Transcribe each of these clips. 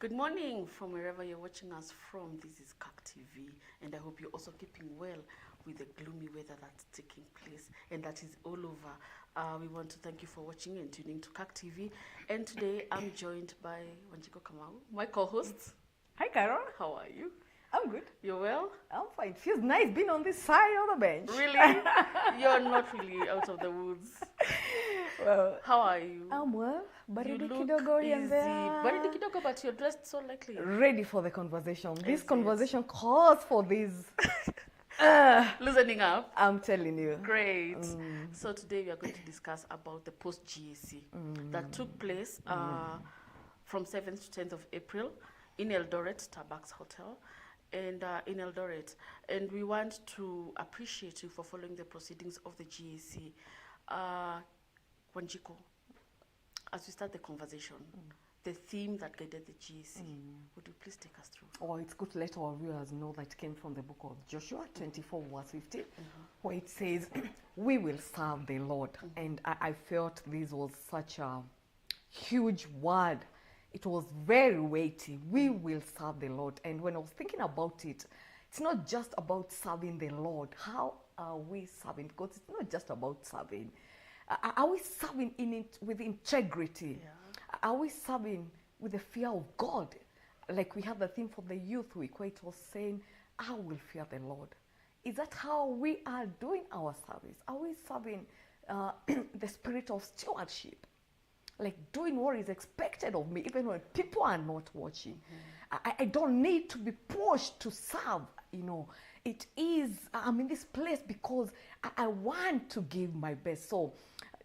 Good morning from wherever you're watching us from. This is GAC TV, and I hope you're also keeping well with the gloomy weather that's taking place and that is all over. We want to thank you for watching and tuning to GAC TV. And today I'm joined by Wanjiko Kamau, my co-host. Hi, Carol. How are you? I'm good. You're well? I'm fine. It feels nice being on this side of the bench. Really? You're not really out of the woods. Well, how are you? I'm well. You Baridi look kidogo easy. and there. Baridi kidogo, but you're dressed so lightly. Ready for the conversation. This Is it? conversation calls for this. Loosening up. I'm telling you. Great. So today we are going to discuss about the post-GAC that took place from 7th to 10th of April in Eldoret, Starbucks Hotel, and in Eldoret. And we want to appreciate you for following the proceedings of the GAC. Wanjiko, as we start the conversation, the theme that guided the GAC, would you please take us through? Oh, it's good to let our viewers know that it came from the book of Joshua 24 verse 15, where it says, we will serve the Lord. And I felt this was such a huge word. It was very weighty. We will serve the Lord. And when I was thinking about it, it's not just about serving the Lord. How are we serving? Because it's not just about serving. Are we serving in it with integrity? Yeah. Are we serving with the fear of God? Like we have the theme for the Youth Week where it was saying, I will fear the Lord. Is that how we are doing our service? Are we serving the spirit of stewardship? Like doing what is expected of me, even when people are not watching. I don't need to be pushed to serve, you know. It is, I'm in this place because I want to give my best. So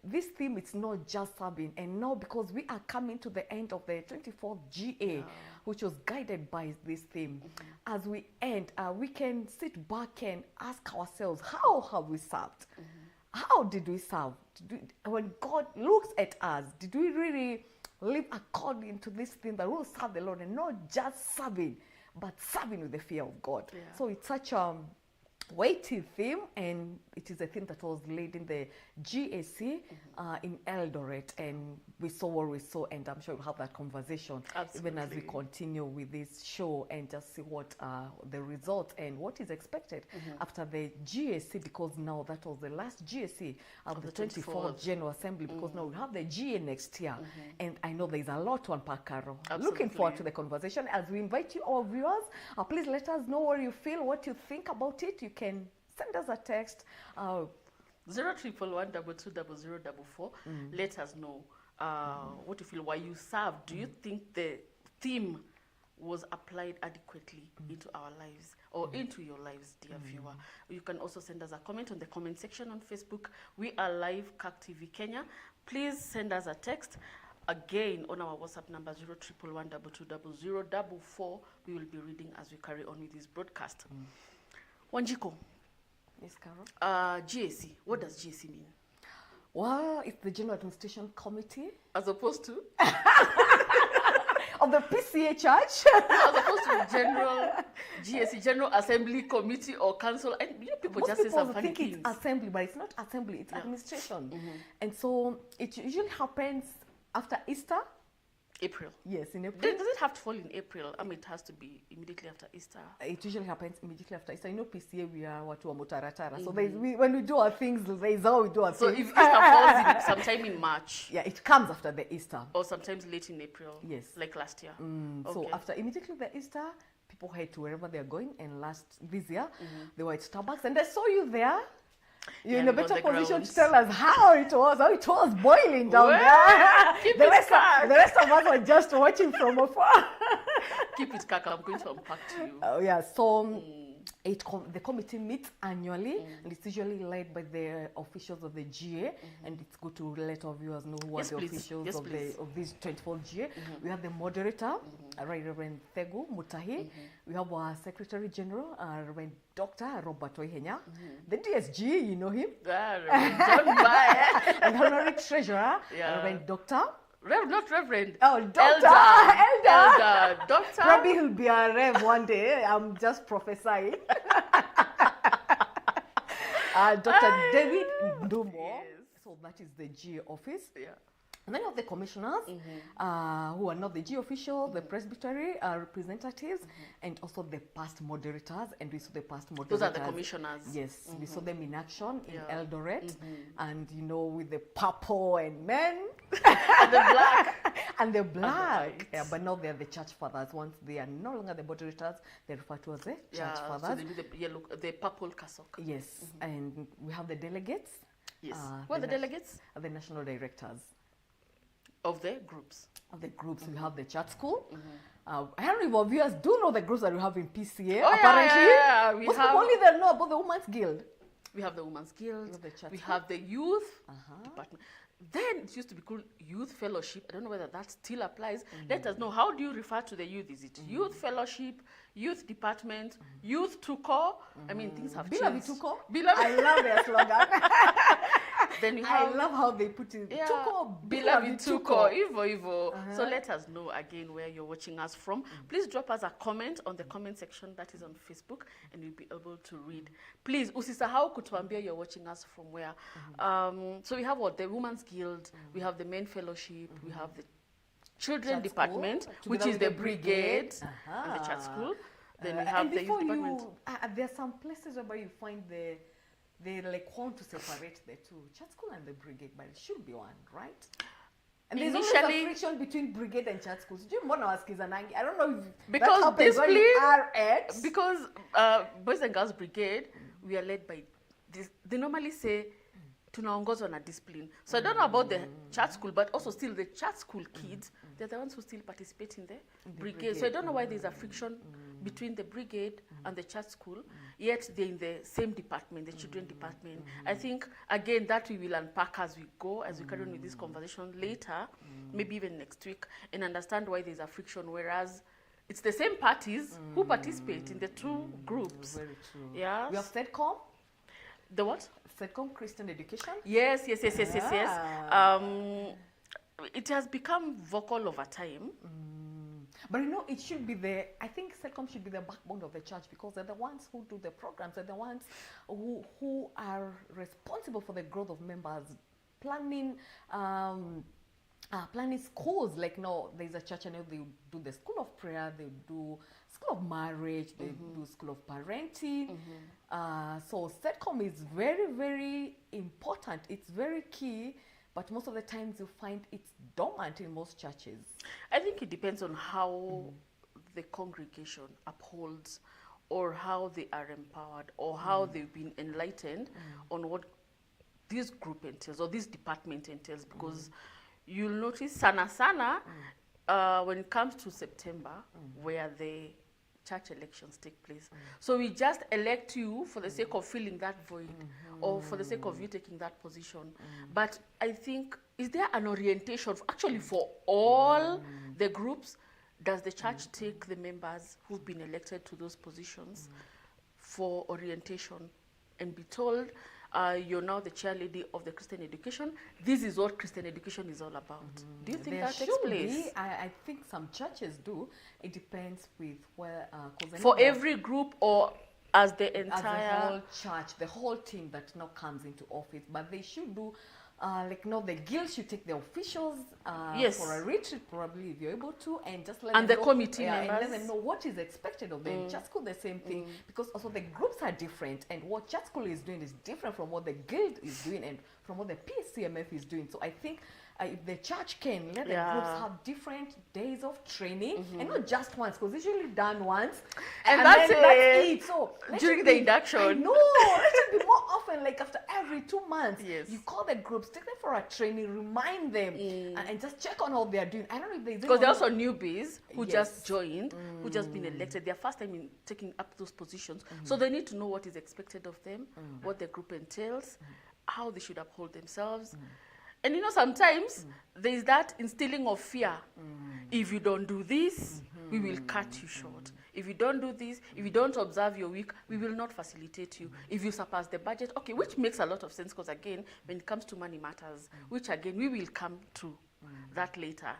this theme, it's not just serving. And now because we are coming to the end of the 24th GA, which was guided by this theme, as we end, we can sit back and ask ourselves, how have we served? How did we serve? When God looks at us, did we really live according to this thing that we'll serve the Lord, and not just serving, but serving with the fear of God? Yeah. So it's such a weighty theme, and it is a theme that was laid in the GAC in Eldoret, and we saw what we saw, and I'm sure we'll have that conversation even as we continue with this show and just see what the results and what is expected after the GAC, because now that was the last GAC of the 24th General Assembly, because now we have the GA next year, and I know there's a lot to unpack, Carol. Looking forward to the conversation as we invite you, our viewers. Please let us know what you feel, what you think about it. You can send us a text. 01112220044. Let us know what you feel, why you serve. Do you think the theme was applied adequately into our lives or into your lives, dear viewer? You can also send us a comment on the comment section on Facebook. We are live, GAC TV Kenya. Please send us a text. Again, on our WhatsApp number 01112220044. We will be reading as we carry on with this broadcast. Wanjiko. Yes, Carol. GAC. What does GAC mean? Well, it's the General Administration Committee. As opposed to? Of the PCA Church. As opposed to General GAC, General Assembly Committee or Council. And you know, people Most just say people some funny think things. it's assembly, but it's not assembly, it's administration. And so it usually happens after Easter. April. Yes, in April. Does it have to fall in April? I mean, it has to be immediately after Easter. It usually happens immediately after Easter. You know, PCA, we are watu wa mutaratara. So when we do our things, there is how we do our So things. if Easter falls in sometime in March, Yeah, it comes after the Easter. or sometimes late in April, Yes. like last year. So Okay. after immediately the Easter, people head to wherever they're going. And this year, they were at Starbucks. And I saw you there. You're in a on better the position grounds. to tell us how it was boiling down Well, there. keep The it rest of us were just watching from afar. Keep it, Kaka. I'm going to unpack to you. Oh yeah, so the committee meets annually, and it's usually led by the officials of the GA, and it's good to let our viewers know who Yes, are the please. officials Yes, of please. this 24th GA. We have the moderator, Right Reverend Thegu Mutahi. We have our Secretary General, Reverend Dr. Robert Oihenya. The DSG, you know him. Reverend John Bae. And Honorary Treasurer, Yeah. Reverend Dr. Not Reverend. Oh, Doctor. Elder. Doctor. Probably he'll be a rev one day. I'm just prophesying. Dr. David Ndumo. Yes. So that is the GA office. Yeah. And then you have the commissioners, who are not the G officials, the presbytery representatives, and also the past moderators. And we saw the past moderators. Those are the commissioners. Yes, we saw them in action in Eldoret, and you know, with the purple and men, And the black. and the black. white. Yeah, but now they are the church fathers. Once they are no longer the moderators, they're referred to as the church So fathers. they do the yellow, the purple cassock. Yes, and we have the delegates. Yes. Who are the delegates? The national directors Of the groups. of the groups. We have the church school. I don't know if our viewers do know the groups that we have in PCA. Oh, apparently, yeah. We most have, people only they know about the Women's Guild. we have the Women's Guild. We have the church We school. have the youth department. Then it used to be called youth fellowship. I don't know whether that still applies. Let us know, how do you refer to the youth? Is it youth fellowship, youth department, youth to core? I mean, things have Bila changed. Vituko. Bila I love their slogan. Then you I have love how they put it. yeah, Tuko, Bila Vituko. Vituko, Ivo. So let us know again where you're watching us from. Please drop us a comment on the comment section that is on Facebook, and we'll be able to read. Please, usisahau kutuambia you're watching us from where. So we have what? The Women's Guild, we have the Men Fellowship, we have the Children Church Department, school, which together is the with the brigade, brigade. and the church school. Then we And have the youth before department. there are some places where you find they like want to separate the two, church school and the brigade, but it should be one, right? And there's always Initially- a friction between brigade and church schools. Do you mbona wasikizanangi? I don't know if Because that happens when you discipline- are at. Because Boys and Girls Brigade, we are led by this. They normally say tunaongozwa na discipline. So I don't know about the church school, but also still the church school kids, they're the ones who still participate in the brigade. So I don't know why there's a friction between the brigade and the church school, yet they're in the same department, the children department. I think, again, that we will unpack as we go, as we carry on with this conversation later, maybe even next week, and understand why there's a friction, whereas it's the same parties who participate in the two groups. Very true. Yeah. We have SEDCOM, The what? SEDCOM Christian Education. Yes. Yeah. It has become vocal over time. But you know, it should be I think SEDCOM should be the backbone of the church, because they're the ones who do the programs, they're the ones who are responsible for the growth of members, planning schools. Like, no, there's a church, and they do the school of prayer, they do school of marriage, they do school of parenting. So SEDCOM is very, very important. It's very key, but most of the times you find it's dormant in most churches. I think it depends on how the congregation upholds, or how they are empowered, or how they've been enlightened on what this group entails, or this department entails, because you'll notice sana when it comes to September, where the church elections take place. So we just elect you for the sake of filling that void, or for the sake of you taking that position. But I think, is there an orientation actually for all the groups? Does the church take the members who've been elected to those positions for orientation and be told, you're now the chair lady of the Christian education. This is what Christian education is all about. Do you think There that takes should place? be. I think some churches do. It depends with where. For every group, or as the as the entire... whole church, the whole team that now comes into office, but they should do. The guild should take the officials Yes. for a retreat, probably, if you're able to, and just let And them the know, committee and let members. them know what is expected of them. Church school, the same thing, because also the groups are different, and what church school is doing is different from what the guild is doing and from what the PCMF is doing. So I think if the church can let the groups have different days of training, and not just once, because it's usually done once, And then that's it. So during let the it be- induction. I know, it should be more often, like after every 2 months. Yes. You call the groups, take them for a training, remind them, and just check on how they are doing. I don't know if there's Because there are anyone also newbies who Yes. just joined, who just been elected. Their first time in taking up those positions. So they need to know what is expected of them, what the group entails, how they should uphold themselves. And you know, sometimes there is that instilling of fear. If you don't do this, we will cut you short. If you don't do this, if you don't observe your week, we will not facilitate you. If you surpass the budget, okay, which makes a lot of sense, because again, when it comes to money matters, which again, we will come to that later.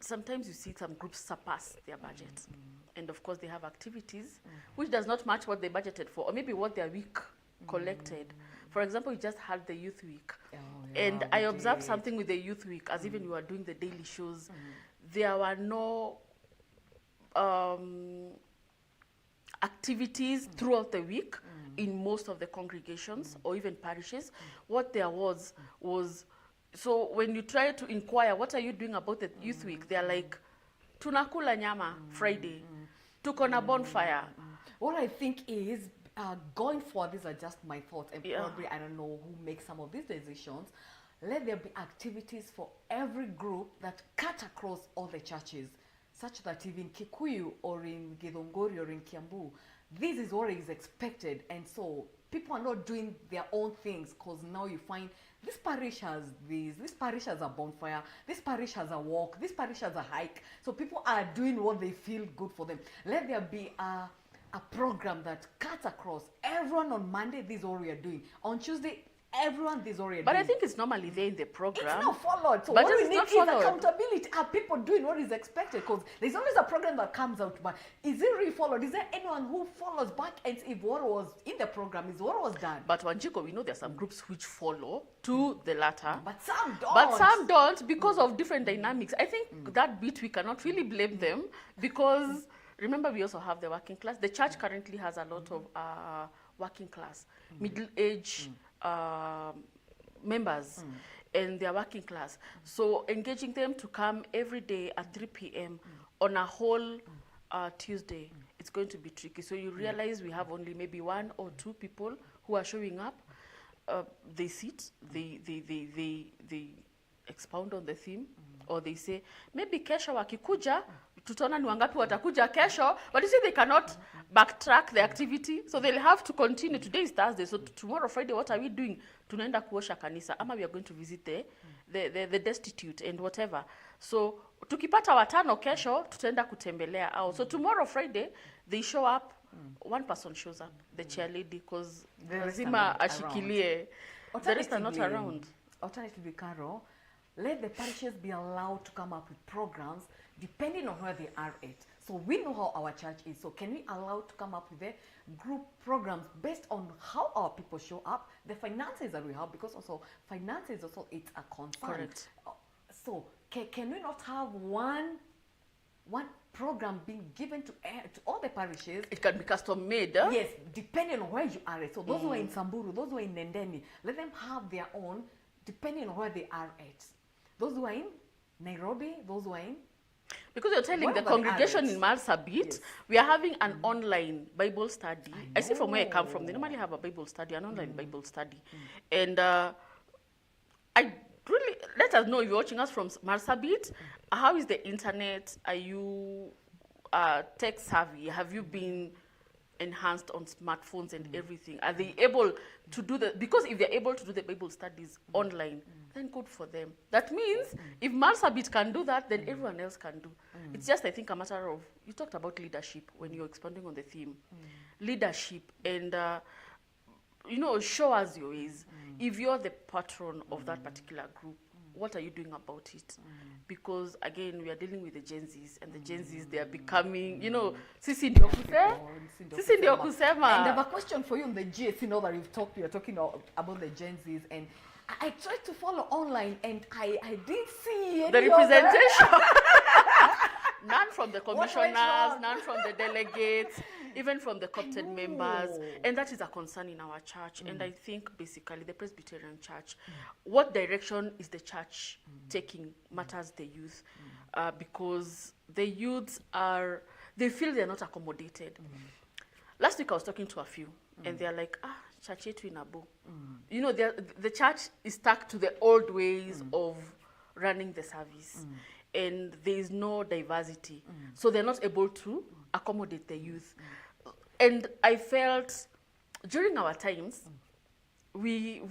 Sometimes you see some groups surpass their budget. And of course, they have activities which does not match what they budgeted for, or maybe what their week collected. For example, you just had the youth week. Oh, And I observed something with the youth week, as even we were doing the daily shows, there were no activities throughout the week in most of the congregations or even parishes. What there was, so when you try to inquire, what are you doing about the youth week? They're like, tunakula nyama Friday, tuko na bonfire. What I think is, going forward, these are just my thoughts, and probably I don't know who makes some of these decisions. Let there be activities for every group that cut across all the churches, such that even Kikuyu or in Githongori or in Kiambu, this is what is expected. And so people are not doing their own things, because now you find this parish has this parish has a bonfire, this parish has a walk, this parish has a hike. So people are doing what they feel good for them. Let there be a program that cuts across. Everyone on Monday, this is what we are doing. On Tuesday, everyone, this is what we are doing. But I think it's normally there in the program. It's not followed. So but what we need is followed. accountability. Are people doing what is expected? Because there's always a program that comes out, but is it really followed? Is there anyone who follows back and if what was in the program is what was done? But Wanjiko, we know there are some groups which follow to the latter. But some don't. But some don't because of different dynamics. I think that bit we cannot really blame them, because remember we also have the working class. The church currently has a lot of working class, middle-age members, and they are working class. So engaging them to come every day at 3 p.m. on a whole Tuesday, it's going to be tricky. So you realize we have only maybe 1 or 2 people who are showing up. They sit, they expound on the theme, or they say, maybe kesho wakikuja, tutaona ni wangapi watakuja kesho, but you see they cannot backtrack the activity, so they'll have to continue. Today is Thursday, so tomorrow Friday, what are we doing? Tunaenda kuosha kanisa, ama we are going to visit the destitute and whatever. So tukipata watano kesho, tutaenda kutembelea au. So tomorrow Friday, they show up, one person shows up, the chair lady, because lazima ashikilie. The rest are not around. Alternatively, Carol, let the parishes be allowed to come up with programs depending on where they are at. So we know how our church is. So can we allow to come up with the group programs based on how our people show up, the finances that we have, because also finances also it's a concern. Correct. So can we not have one program being given to all the parishes? It can be custom made. Yes, depending on where you are at. So those who are in Samburu, those who are in Nendeni, let them have their own depending on where they are at. Those who are in Nairobi, those who are in... Because you're telling the congregation in Marsabit, yes, we are having an online Bible study. I see from where I come from, they normally have a Bible study, an online Bible study. And I really, let us know if you're watching us from Marsabit, how is the internet? Are you tech savvy? Have you been enhanced on smartphones and everything? Are they able to do because if they're able to do the Bible studies online, then good for them. That means if Marsabit can do that, then everyone else can do. It's just, I think, a matter of, you talked about leadership when you're expanding on the theme. Leadership and, show us your ways. If you're the patron of that particular group, what are you doing about it? Because again, we are dealing with the Gen Zs, and the Gen Zs, they are becoming, sisi ndio kusema. And I have a question for you on the GAC, now that you're talking about the Gen Zs, and I tried to follow online, and I didn't see any the representation. None from the commissioners, none from the delegates, even from the co-opted members. And that is a concern in our church. And I think basically the Presbyterian Church, what direction is the church taking matters the youth. Because the youths they feel they're not accommodated. Last week I was talking to a few, and they're like, church yetu inabu. The church is stuck to the old ways of running the service. And there is no diversity. So they're not able to accommodate the youth. And I felt during our times, we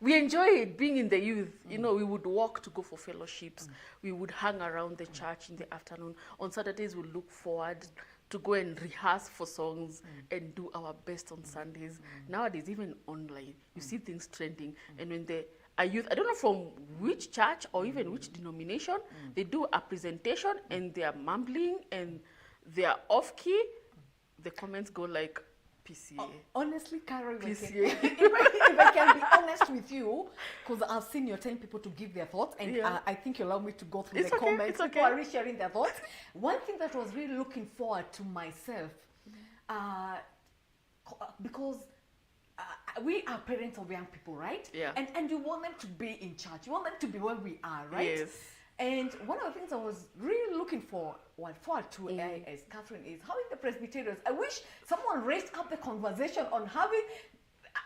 enjoyed being in the youth. We would walk to go for fellowships. We would hang around the church in the afternoon. On Saturdays, we'd look forward to go and rehearse for songs and do our best on Sundays. Nowadays, even online, you see things trending. And when a youth, I don't know from which church or even which denomination, they do a presentation and they are mumbling and they are off key, the comments go like, PCA. Honestly, Carol, PCA. if if I can be honest with you, because I've seen you're telling people to give their thoughts, and I think you allow me to go through the comments. People are really sharing their thoughts. One thing that was really looking forward to myself, because we are parents of young people, right? Yeah. And you want them to be in charge. You want them to be where we are, right? Yes. And one of the things I was really looking forward to as Catherine is how in the Presbyterians, I wish someone raised up the conversation on having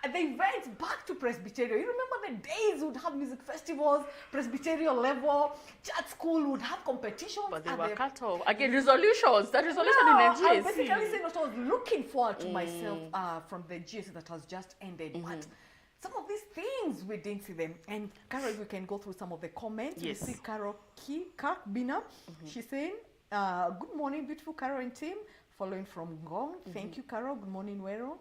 the events back to Presbyterian. You remember the days would have music festivals, Presbyterian level, church school would have competitions. But they were cut off. Again, resolutions. That resolution in the GAC. I'm basically saying what I was looking forward to myself from the GAC that has just ended. But some of these things, we didn't see them. And Carol, we can go through some of the comments. Yes. We see Carol Bina. She's saying, good morning, beautiful Carol and team. Following from Ngong. Thank you, Carol. Good morning, Wero.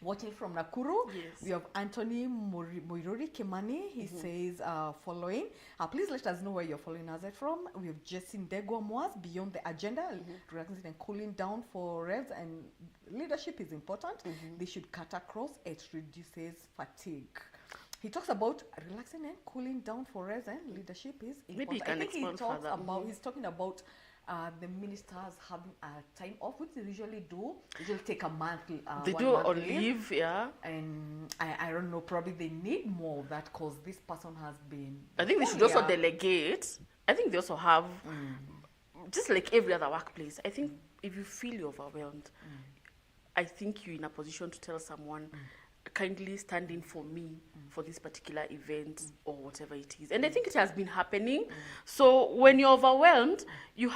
Watching from Nakuru, we have Anthony Moirori Kimani. He says, following. Please let us know where you're following us from. We have Jessin Degwa Moas, Beyond the Agenda, relaxing and cooling down for revs, and leadership is important. They should cut across. It reduces fatigue. He talks about relaxing and cooling down for revs, and leadership is important. Maybe you can expand further. He's talking about the ministers having a time off, which they usually do. They usually take a month. They do on leave, And I don't know, probably they need more of that because this person has been. I think they should also delegate. I think they also have, just like every other workplace, I think if you feel you're overwhelmed, I think you're in a position to tell someone, kindly stand in for me for this particular event or whatever it is. And I think it has been happening. So when you're overwhelmed, you're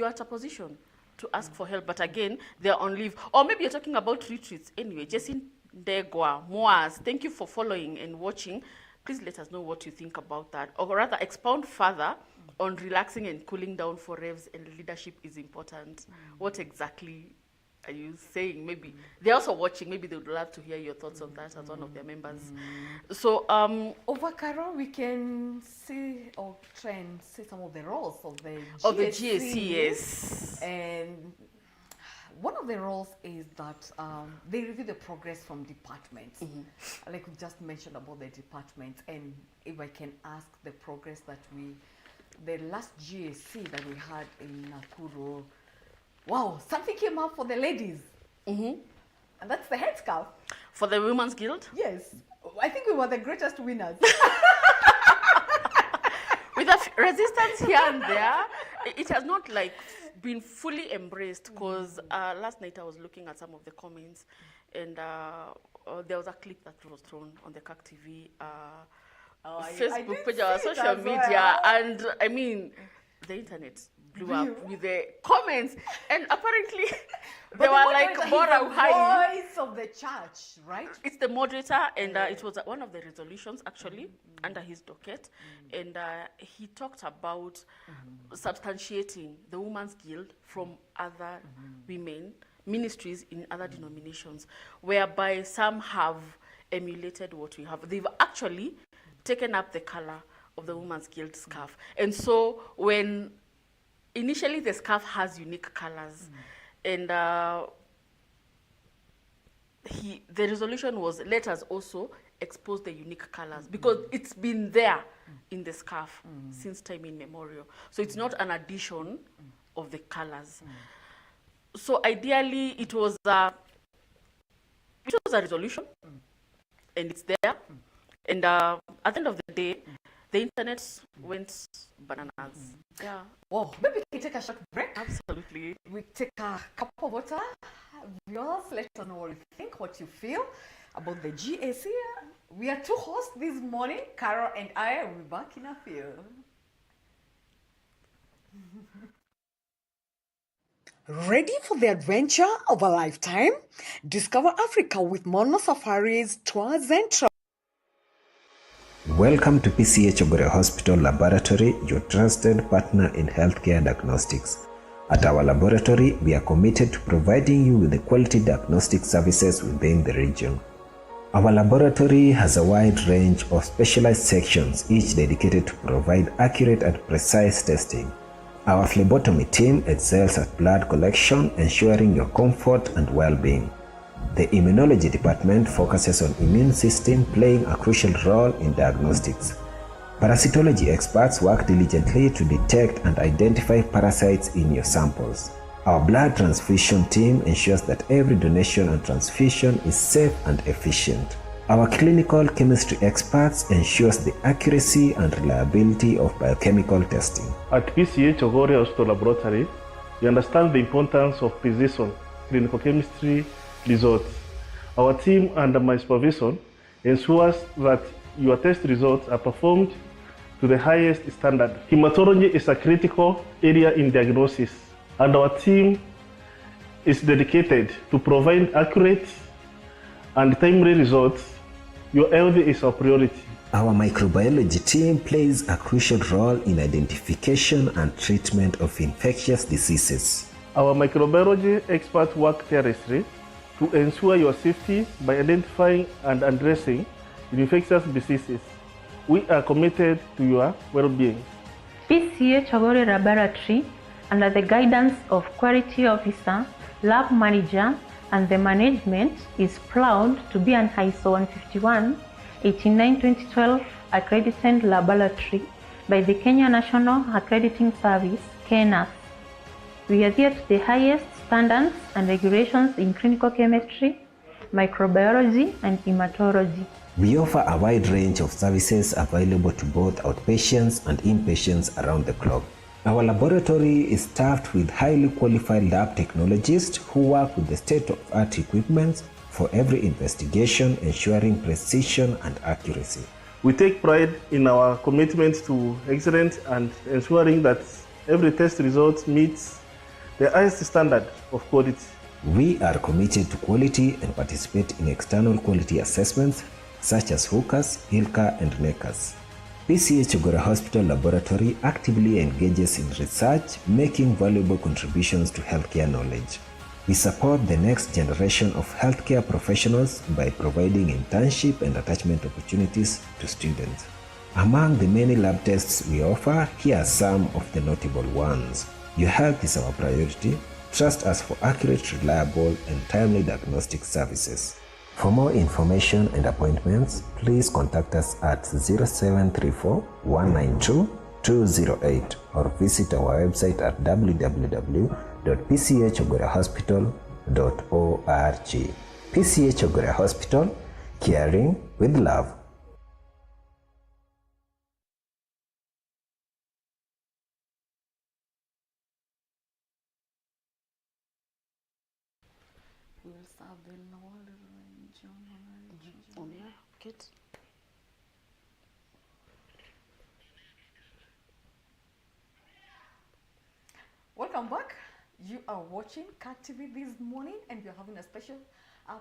at a position to ask for help. But again, they're on leave. Or maybe you're talking about retreats. Anyway, Jessin Degwa Moas, thank you for following and watching. Please let us know what you think about that. Or rather, expound further on relaxing and cooling down for revs and leadership is important. What exactly are you saying? Maybe they're also watching. Maybe they would love to hear your thoughts on that as one of their members. So over Carol, we can see or try and see some of the roles of the GAC. Of the GAC, yes. And one of the roles is that they review the progress from departments. Like we just mentioned about the departments. And if I can ask the progress that the last GAC that we had in Nakuru, wow, something came up for the ladies. And that's the headscarf. For the Women's Guild? Yes. I think we were the greatest winners. With a resistance here and there, it has not like been fully embraced because last night I was looking at some of the comments and there was a clip that was thrown on the GAC TV Facebook page or social media. And I mean, the internet blew up with the comments, and apparently they were like, "Bora high." Voice of the church, right? It's the moderator, and it was one of the resolutions actually under his docket, and he talked about substantiating the Women's Guild from other women ministries in other denominations, whereby some have emulated what we have. They've actually taken up the color of the Women's Guild scarf, and so when initially the scarf has unique colors, and the resolution was, let us also expose the unique colors because it's been there in the scarf since time immemorial. So it's not an addition of the colors. So ideally it was a resolution, and it's there. And at the end of the day, the internet went bananas. Yeah. Well, maybe we can take a short break. Absolutely. We take a cup of water. Viewers, let us know what you think, what you feel about the GAC. We are two hosts this morning. Carol and I will be back in a few. Ready for the adventure of a lifetime? Discover Africa with Mono Safaris, Tours and Travels. Welcome to PCH Obore Hospital Laboratory, your trusted partner in healthcare diagnostics. At our laboratory, we are committed to providing you with the quality diagnostic services within the region. Our laboratory has a wide range of specialized sections, each dedicated to provide accurate and precise testing. Our phlebotomy team excels at blood collection, ensuring your comfort and well-being. The immunology department focuses on immune system playing a crucial role in diagnostics. Parasitology experts work diligently to detect and identify parasites in your samples. Our blood transfusion team ensures that every donation and transfusion is safe and efficient. Our clinical chemistry experts ensures the accuracy and reliability of biochemical testing. At PCH Ogore Hospital Laboratory, we understand the importance of precision clinical chemistry results. Our team, under my supervision, ensures that your test results are performed to the highest standard. Hematology is a critical area in diagnosis, and our team is dedicated to provide accurate and timely results. Your health is our priority. Our microbiology team plays a crucial role in identification and treatment of infectious diseases. Our microbiology experts work tirelessly to ensure your safety by identifying and addressing infectious diseases. We are committed to your well-being. PCH Ogore Laboratory, under the guidance of Quality Officer, Lab Manager, and the management, is proud to be an ISO 151-89-2012 accredited laboratory by the Kenya National Accrediting Service, KNAS. We adhere to the highest standards and regulations in clinical chemistry, microbiology, and hematology. We offer a wide range of services available to both outpatients and inpatients around the clock. Our laboratory is staffed with highly qualified lab technologists who work with the state-of-the-art equipment for every investigation, ensuring precision and accuracy. We take pride in our commitment to excellence and ensuring that every test result meets the highest standard of quality. We are committed to quality and participate in external quality assessments such as HOOCAS, ILCA, and NECAS. PCH Ogore Hospital Laboratory actively engages in research, making valuable contributions to healthcare knowledge. We support the next generation of healthcare professionals by providing internship and attachment opportunities to students. Among the many lab tests we offer, here are some of the notable ones. Your health is our priority. Trust us for accurate, reliable, and timely diagnostic services. For more information and appointments, please contact us at 0734 192 208 or visit our website at www.pchogorehospital.org. PCH Ogore Hospital, caring with love. We will serve the Lord. Oh, yeah, good. Welcome back. You are watching CAC TV this morning, and we're having a special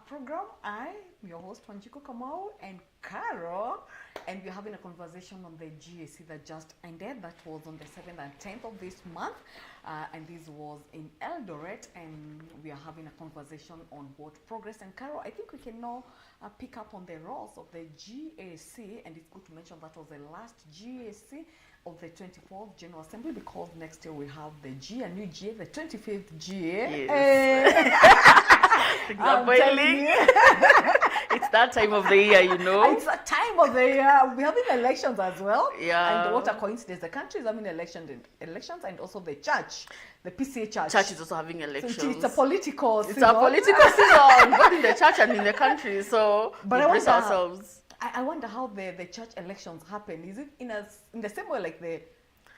program. I'm your host, Wanjiku Kamau, and Carol, and we're having a conversation on the GAC that just ended. That was on the 7th and 10th of this month, and this was in Eldoret, and we are having a conversation on what progress. And Carol, I think we can now pick up on the roles of the GAC, and it's good to mention that was the last GAC of the 24th General Assembly, because next year we have the G, a new GA, the 25th GA. Yes. Things are boiling. It's that time of the year, you know. It's that time of the year. We're having elections as well. Yeah. And what a coincidence. The country is having elections, and also the church, the PCA church. Church is also having elections. So it's a political season. It's a political season, both in the church and in the country. So but we brace ourselves. I wonder how the church elections happen. Is it in the same way like the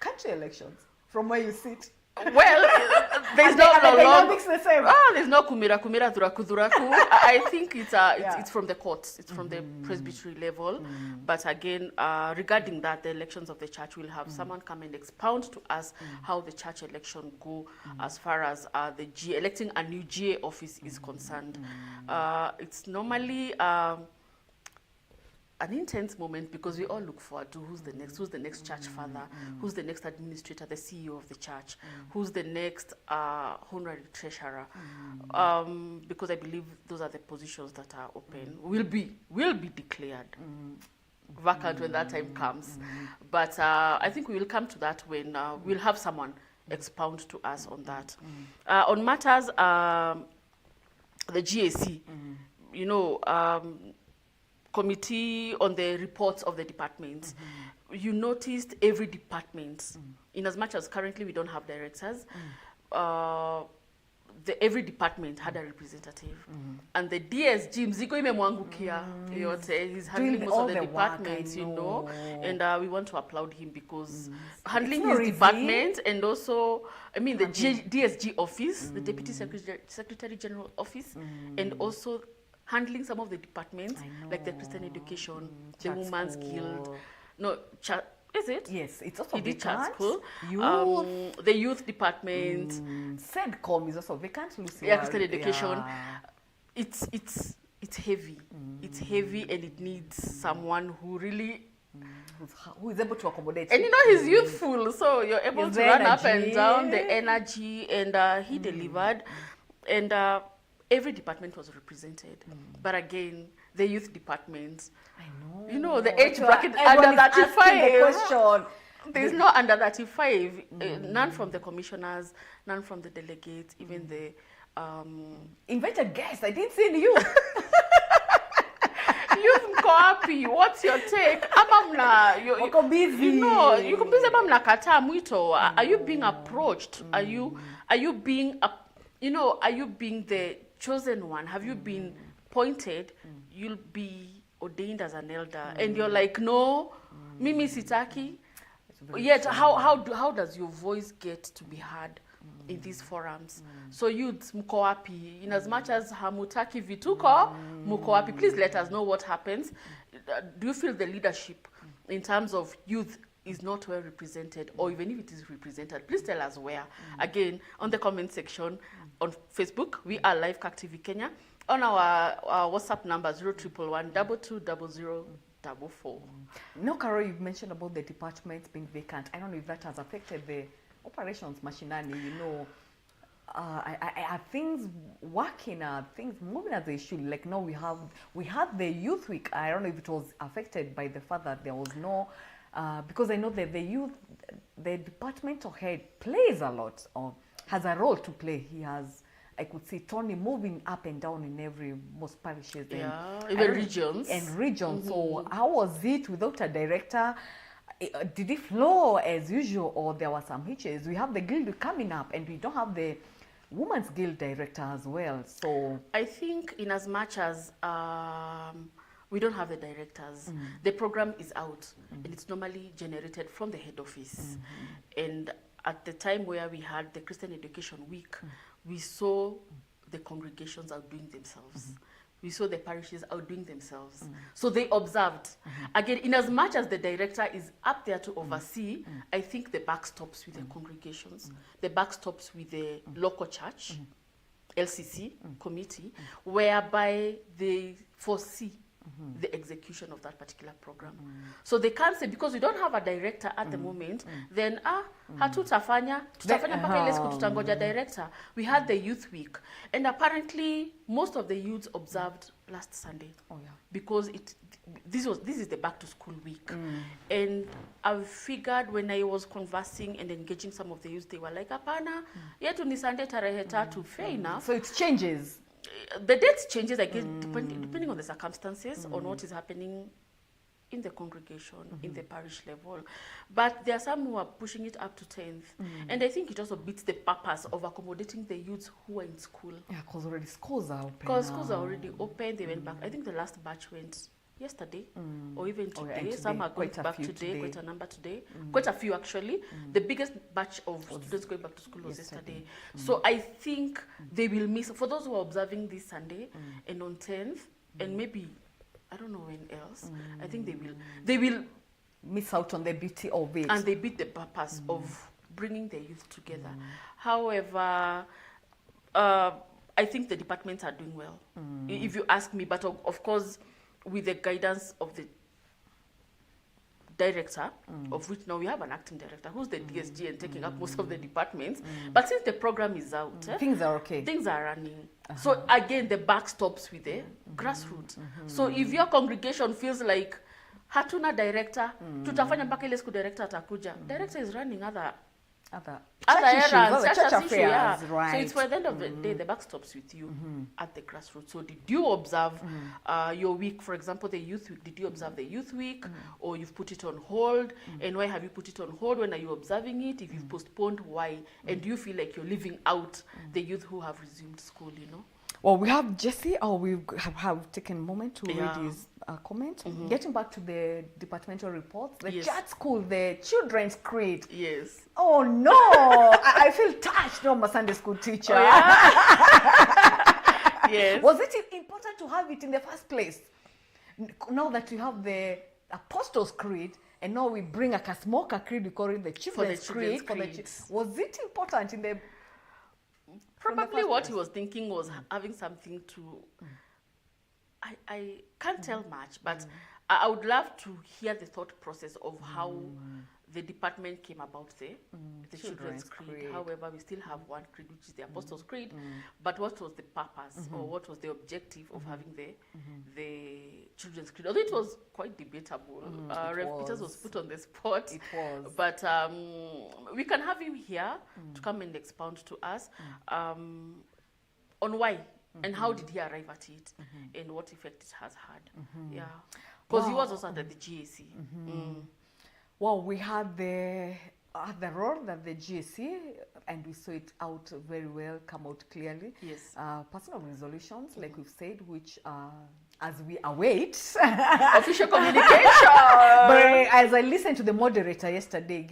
country elections, from where you sit? Well, there's no dynamics the same. There's no kumira duraku duraku. I think it's from the courts. It's from the presbytery level. But again, regarding that, the elections of the church, will have someone come and expound to us how the church election go as far as electing a new GA office is concerned. It's normally an intense moment, because we all look forward to who's the next church father, who's the next administrator, the CEO of the church, who's the next honorary treasurer, because I believe those are the positions that are open, will be declared vacant when that time comes. But I think we will come to that when we'll have someone expound to us on that. On matters the GAC, you know, committee on the reports of the departments, you noticed every department, in as much as currently we don't have directors, every department had a representative. And the DSG, mzigo imemwangukia yote, he's handling most of the departments, you know. And we want to applaud him because handling his department, and also, I mean, the DSG office, the Deputy Secretary General office, and also handling some of the departments, like the Christian Education, the Women's Guild. No, is it? Yes, it's also vacant. Vacant. Cool. Youth. The youth department. SEDCOM is also vacant. Yeah, Christian Education. It's heavy. It's heavy, and it needs someone who really... who is able to accommodate. And you know, he's youthful, so you're able to run up and down, the energy, and he delivered. And every department was represented. But again, the youth department, I know. You know, the age bracket under 35. There's no under 35. None from the commissioners, none from the delegates, even the... Invited guests, I didn't see you. Youth mko wapi? What's your take? Ama Wako busy. You know, you can busy ama mnakataa mwito. Are you being approached? Are you being, you know, are you being the chosen one? Have you been pointed? You'll be ordained as an elder, and you're like, no, mimi sitaki. Yet how does your voice get to be heard in these forums? So youth mko wapi? In as much as hamutaki vituko, mko wapi? Please let us know what happens. Do you feel the leadership in terms of youth is not well represented, or even if it is represented, please tell us where. Again, on the comment section on Facebook, we are Live CAC TV Kenya. On our WhatsApp number 0111 220044. No, Carol, you've mentioned about the departments being vacant. I don't know if that has affected the operations machinani. You know, are things working? Are things moving as they should? Like now we had the youth week. I don't know if it was affected by the fact that there was no. Because I know that the departmental head plays a lot, or has a role to play. He has, I could see Tony moving up and down in most parishes. Yeah, even regions. And regions. So how was it without a director? Did it flow as usual, or there were some hitches? We have the guild coming up, and we don't have the Women's Guild director as well. So I think in as much as we don't have the directors, the program is out, and it's normally generated from the head office. And at the time where we had the Christian Education Week, we saw the congregations outdoing themselves. We saw the parishes outdoing themselves. So they observed. Again, in as much as the director is up there to oversee, I think the buck stops with the congregations. The buck stops with the local church, LCC committee, whereby they foresee the execution of that particular program. So they can't say, because we don't have a director at the moment, then tutafanya mpaka ile siku tutangoja director. We had the youth week, and apparently most of the youths observed last Sunday. Because this is the back to school week. And I figured when I was conversing and engaging some of the youths, they were like, apana, yetu ni Sunday tarehe tatu, fair enough. So it changes. The date changes, I guess, depending on the circumstances, on what is happening in the congregation, in the parish level. But there are some who are pushing it up to 10th. And I think it also beats the purpose of accommodating the youths who are in school. Yeah, because already schools are open. Because schools are already open. They went back. I think the last batch went yesterday or even today. Today. Some are going back today, quite a number today. Quite a few, actually. The biggest batch of students going back to school was yesterday. So I think they will miss, for those who are observing this Sunday and on 10th, and maybe, I don't know when else, I think they will miss out on the beauty of it. And they beat the purpose of bringing the youth together. However, I think the departments are doing well, if you ask me. But of course, with the guidance of the director, of which now we have an acting director, who's the DSG and taking up most of the departments. But since the program is out, things are okay. Things are running. So again, the buck stops with the grassroots. So if your congregation feels like hatuna director, tutafanya mpaka ile siku director atakuja. Director is running other Other other issues, errands, other church church issue, yeah. affairs, right. So it's for the end of the day, the buck stops with you at the grassroots. So did you observe your week, for example, the youth week? Did you observe the youth week, or you've put it on hold? And why have you put it on hold? When are you observing it? If you've postponed, why? And do you feel like you're leaving out the youth who have resumed school, you know? Well, we have Jesse, or we have taken a moment to Yeah. read his comment. Getting back to the departmental reports, the Yes. church school, the children's creed. Yes. Oh no, I feel touched. No, I'm a Sunday school teacher. Oh, yeah? Yes. Was it important to have it in the first place? Now that we have the Apostles' Creed, and now we bring a Kasmoka Creed, we call it the Children's children's Creed. creed. Was it important in the... Probably what he was thinking was having something to... I can't tell much, but I would love to hear the thought process of how the department came about the Children's Creed. However, we still have one creed, which is the Apostles' Creed. But what was the purpose or what was the objective of having the Children's Creed? Although it was quite debatable. Rev Peters was put on the spot. It was. But we can have him here to come and expound to us on why and how did he arrive at it and what effect it has had. Yeah. Because he was also under the GAC. Well, we had the role that the GAC, and we saw it out very well, come out clearly. Yes. Personal resolutions, like we've said, which as we await official communication. But as I listened to the moderator yesterday,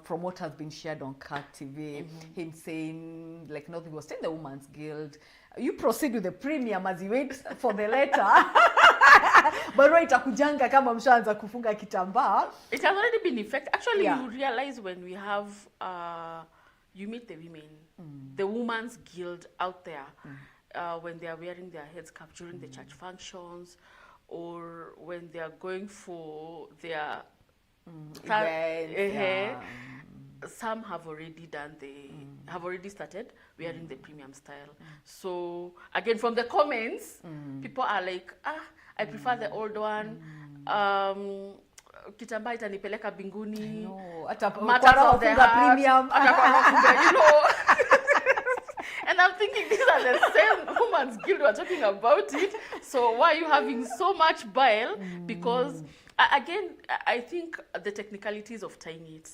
from what has been shared on CAC TV, him saying, like, nothing was saying the Women's Guild, you proceed with the premium as you wait for the letter. Barua itakujanga kama mshaanza kufunga kitambaa. It has already been effective. Actually, Yeah. you realize when we have, you meet the women, the Women's Guild out there, when they are wearing their heads cap during the church functions, or when they are going for their Events, some have already done have already started wearing the premium style. So again, from the comments, people are like, I prefer the old one. Kitambaa itanipeleka binguni. No, Matters of the heart. premium. You know. And I'm thinking these are the same Women's Guild we're talking about it. So why are you having so much bile? Because again, I think the technicalities of tying it,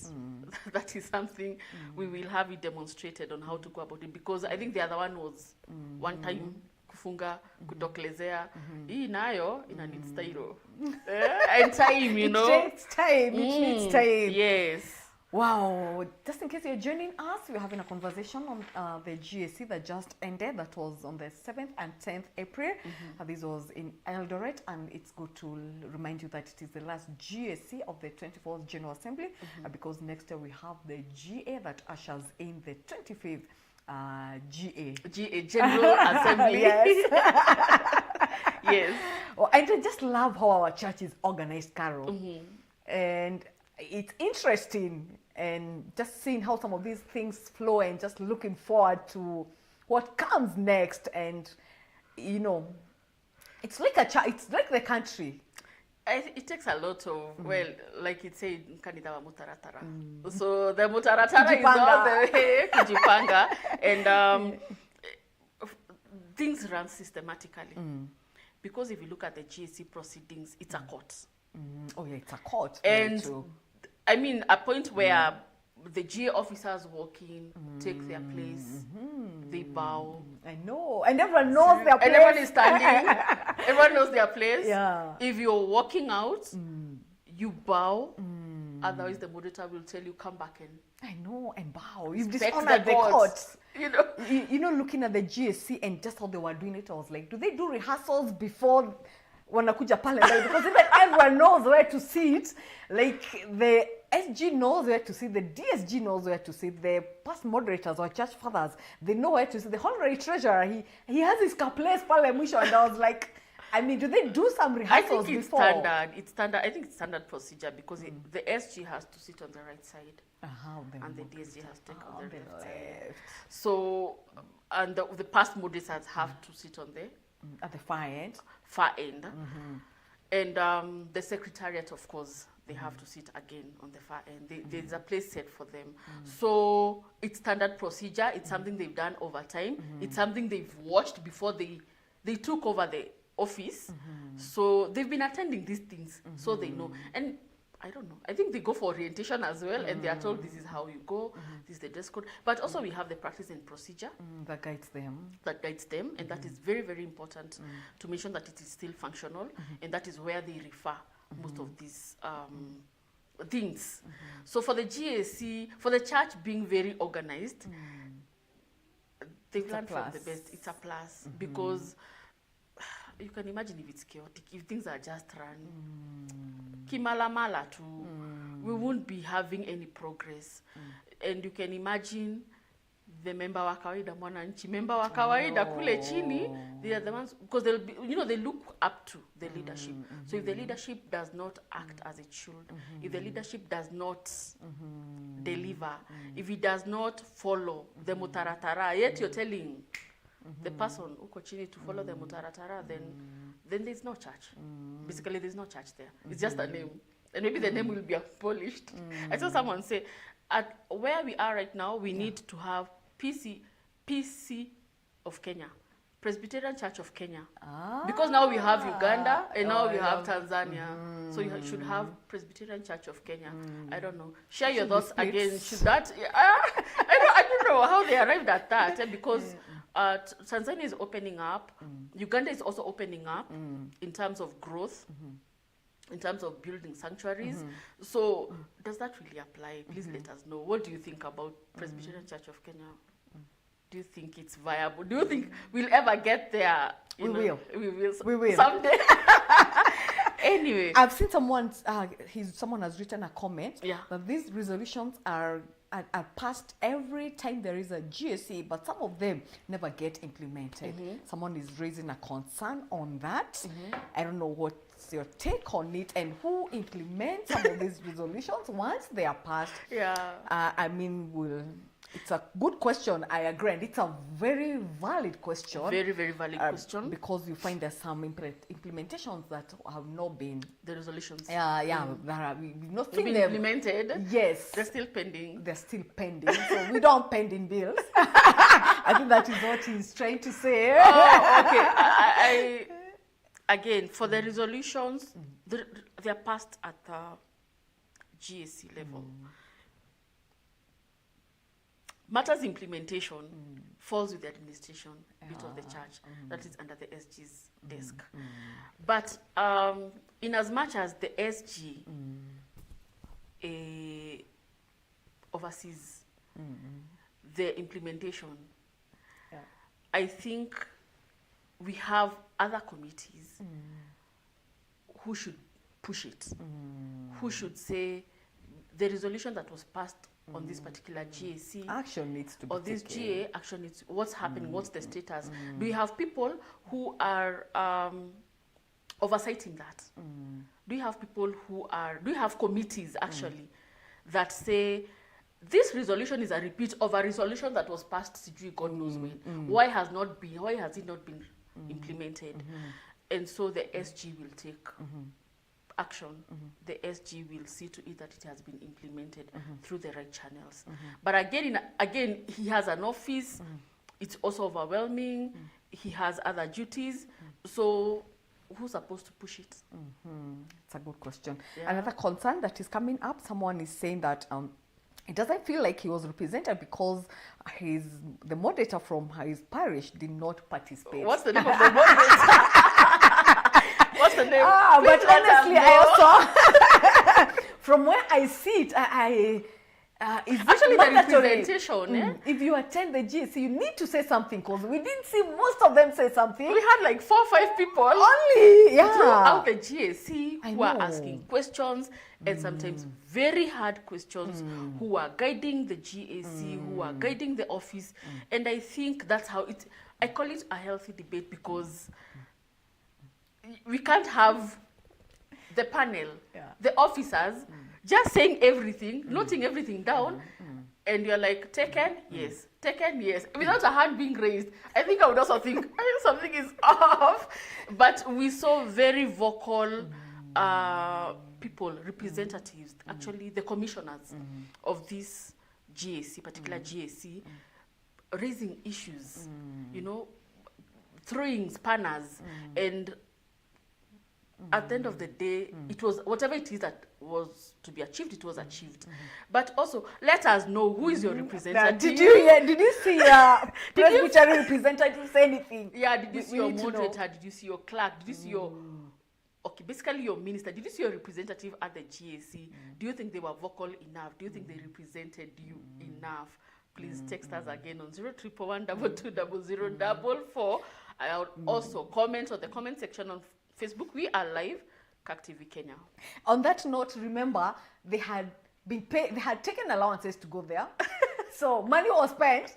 that is something we will have it demonstrated on how to go about it. Because I think the other one was one time kufunga, kutokelezea. Hii nayo ina need style. And time, you know. It takes time. It needs time. Yes. Wow. Just in case you're joining us, we're having a conversation on the GAC that just ended. That was on the 7th and 10th April. This was in Eldoret, and it's good to remind you that it is the last GAC of the 24th General Assembly, because next year we have the GA that ushers in the 25th GA General Assembly. Yes. Yes. Oh, and I just love how our church is organized, Carol. And it's interesting, and just seeing how some of these things flow, and just looking forward to what comes next. And you know, it's like it's like the country. It takes a lot of, well, like it said, kanida wa mutaratara. So the mutaratara is all the way kujipanga, and things run systematically. Because if you look at the GAC proceedings, it's a court. Oh yeah, it's a court. And too. I mean, a point where the GA officers walk in, take their place, they bow. I know, and everyone knows their place. And everyone is standing. Everyone knows their place. Yeah. If you're walking out, you bow. Otherwise, the moderator will tell you, come back in. I know, and bow. You've Respect dishonored the court. You know. You know, looking at the GAC and just how they were doing it, I was like, do they do rehearsals before wanakuja pale? Because even everyone knows where to sit. Like the SG knows where to sit, the DSG knows where to sit, the past moderators or church fathers, they know where to sit. The honorary treasurer, he has his place pale mwisho, and I was like, I mean, do they do some rehearsals before? It's standard. I think it's standard procedure, because the SG has to sit on the right side, and the DSG has to take on the left side. So, and the past moderators have to sit on the at the far end. And the secretariat, of course, they have to sit again on the far end. There's a place set for them. So it's standard procedure. It's something they've done over time. It's something they've watched before they took over the office. So they've been attending these things, so they know. And I don't know, I think they go for orientation as well, and they are told this is how you go, this is the dress code. But also we have the practice and procedure that guides them. And that is very, very important to mention that it is still functional, and that is where they refer most of these things. So for the GAC, for the church being very organized, they've learned from the best. It's a plus because you can imagine if it's chaotic, if things are just run kimalamala too, we won't be having any progress. And you can imagine the member wa kawaida mwananchi, member wa kawaida kule chini, they are the ones, because they'll be, they look up to the leadership. So if the leadership does not act as it should, if the leadership does not deliver, if it does not follow the mutaratara, yet you're telling the person uko chini to follow the mutaratara, then there's no church. Basically, there's no church there. It's just a name. And maybe the name will be abolished. I saw someone say, at where we are right now, we need to have PC of Kenya, Presbyterian Church of Kenya. Because now we have Uganda, and now we have Tanzania. So you should have Presbyterian Church of Kenya. I don't know. Share your thoughts again. Should that? I don't know how they arrived at that, because Tanzania is opening up. Uganda is also opening up in terms of growth, in terms of building sanctuaries. So does that really apply? Please let us know. What do you think about Presbyterian Church of Kenya? Do you think it's viable? Do you think we'll ever get there? We will someday. Anyway, I've seen someone has written a comment that these resolutions are passed every time there is a GAC, but some of them never get implemented. Someone is raising a concern on that. I don't know what's your take on it, and who implements some of these resolutions once they are passed. I mean, it's a good question. I agree, and it's a very valid question. Very, very valid question. Because you find there's some implementations that have not been... The resolutions. We've not seen them implemented. Yes. They're still pending. They're still pending. So we don't pending bills. I think that is what he's trying to say. Okay. Again, for the resolutions, they are passed at the GAC level. Matters implementation falls with the administration bit of the church that is under the SG's desk. But in as much as the SG oversees the implementation, I think we have other committees who should push it, who should say the resolution that was passed on this particular GAC action needs to be or this GA action needs, what's happening, what's the status. Do you have people who are oversighting that? Do you have people who are, do you have committees actually that say this resolution is a repeat of a resolution that was passed God knows when? Why has it not been implemented? And so the SG will take action. The SG will see to it that it has been implemented through the right channels. But again, he has an office. It's also overwhelming. He has other duties. So who's supposed to push it? It's a good question. Another concern that is coming up, someone is saying that it doesn't feel like he was represented because the moderator from his parish did not participate. What's the name of the moderator? What's the name? But honestly, I also, from where I see it, is actually the representation. If you attend the GAC, you need to say something, because we didn't see most of them say something. We had like 4 or 5 people only throughout the GAC who are asking questions, and sometimes very hard questions, who are guiding the GAC, who are guiding the office. And I think that's how I call it a healthy debate, because we can't have the panel, the officers, just saying everything, noting everything down, and you're like, taken? Yes. Taken? Yes. Without a hand being raised, I think I would also think something is off. But we saw very vocal people, representatives, actually the commissioners of this GAC, particular GAC, raising issues, you know, throwing spanners, and at the end of the day, it was whatever it is that was to be achieved, it was achieved. But also, let us know who is your representative. Did you see presbytery representative say anything? Yeah, did you see your moderator? Did you see your clerk? Did you see your basically your minister? Did you see your representative at the GAC? Do you think they were vocal enough? Do you think they represented you enough? Please text us again on 0341220044. I'll also comment on the comment section on Facebook. We are live, GAC TV Kenya. On that note, remember they had taken allowances to go there, so money was spent.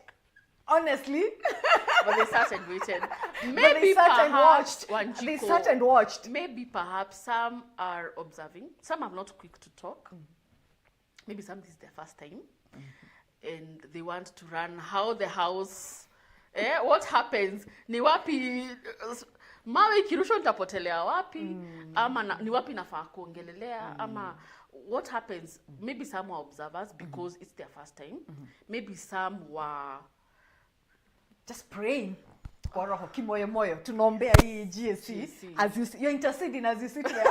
Honestly, but they sat and waited. Maybe perhaps they sat and watched. Maybe perhaps some are observing. Some are not quick to talk. Maybe some this is their first time, and they want to run how the house. What happens? Ni wapi mawe kirusho nitapotelea wapi? Ama ni wapi nafaa kuongelelea? Ama what happens? Maybe some are observers because it's their first time. Maybe some were just praying. Kwa roho kimoyo moyo tunaombea hii GAC as you're interceding as you sit there.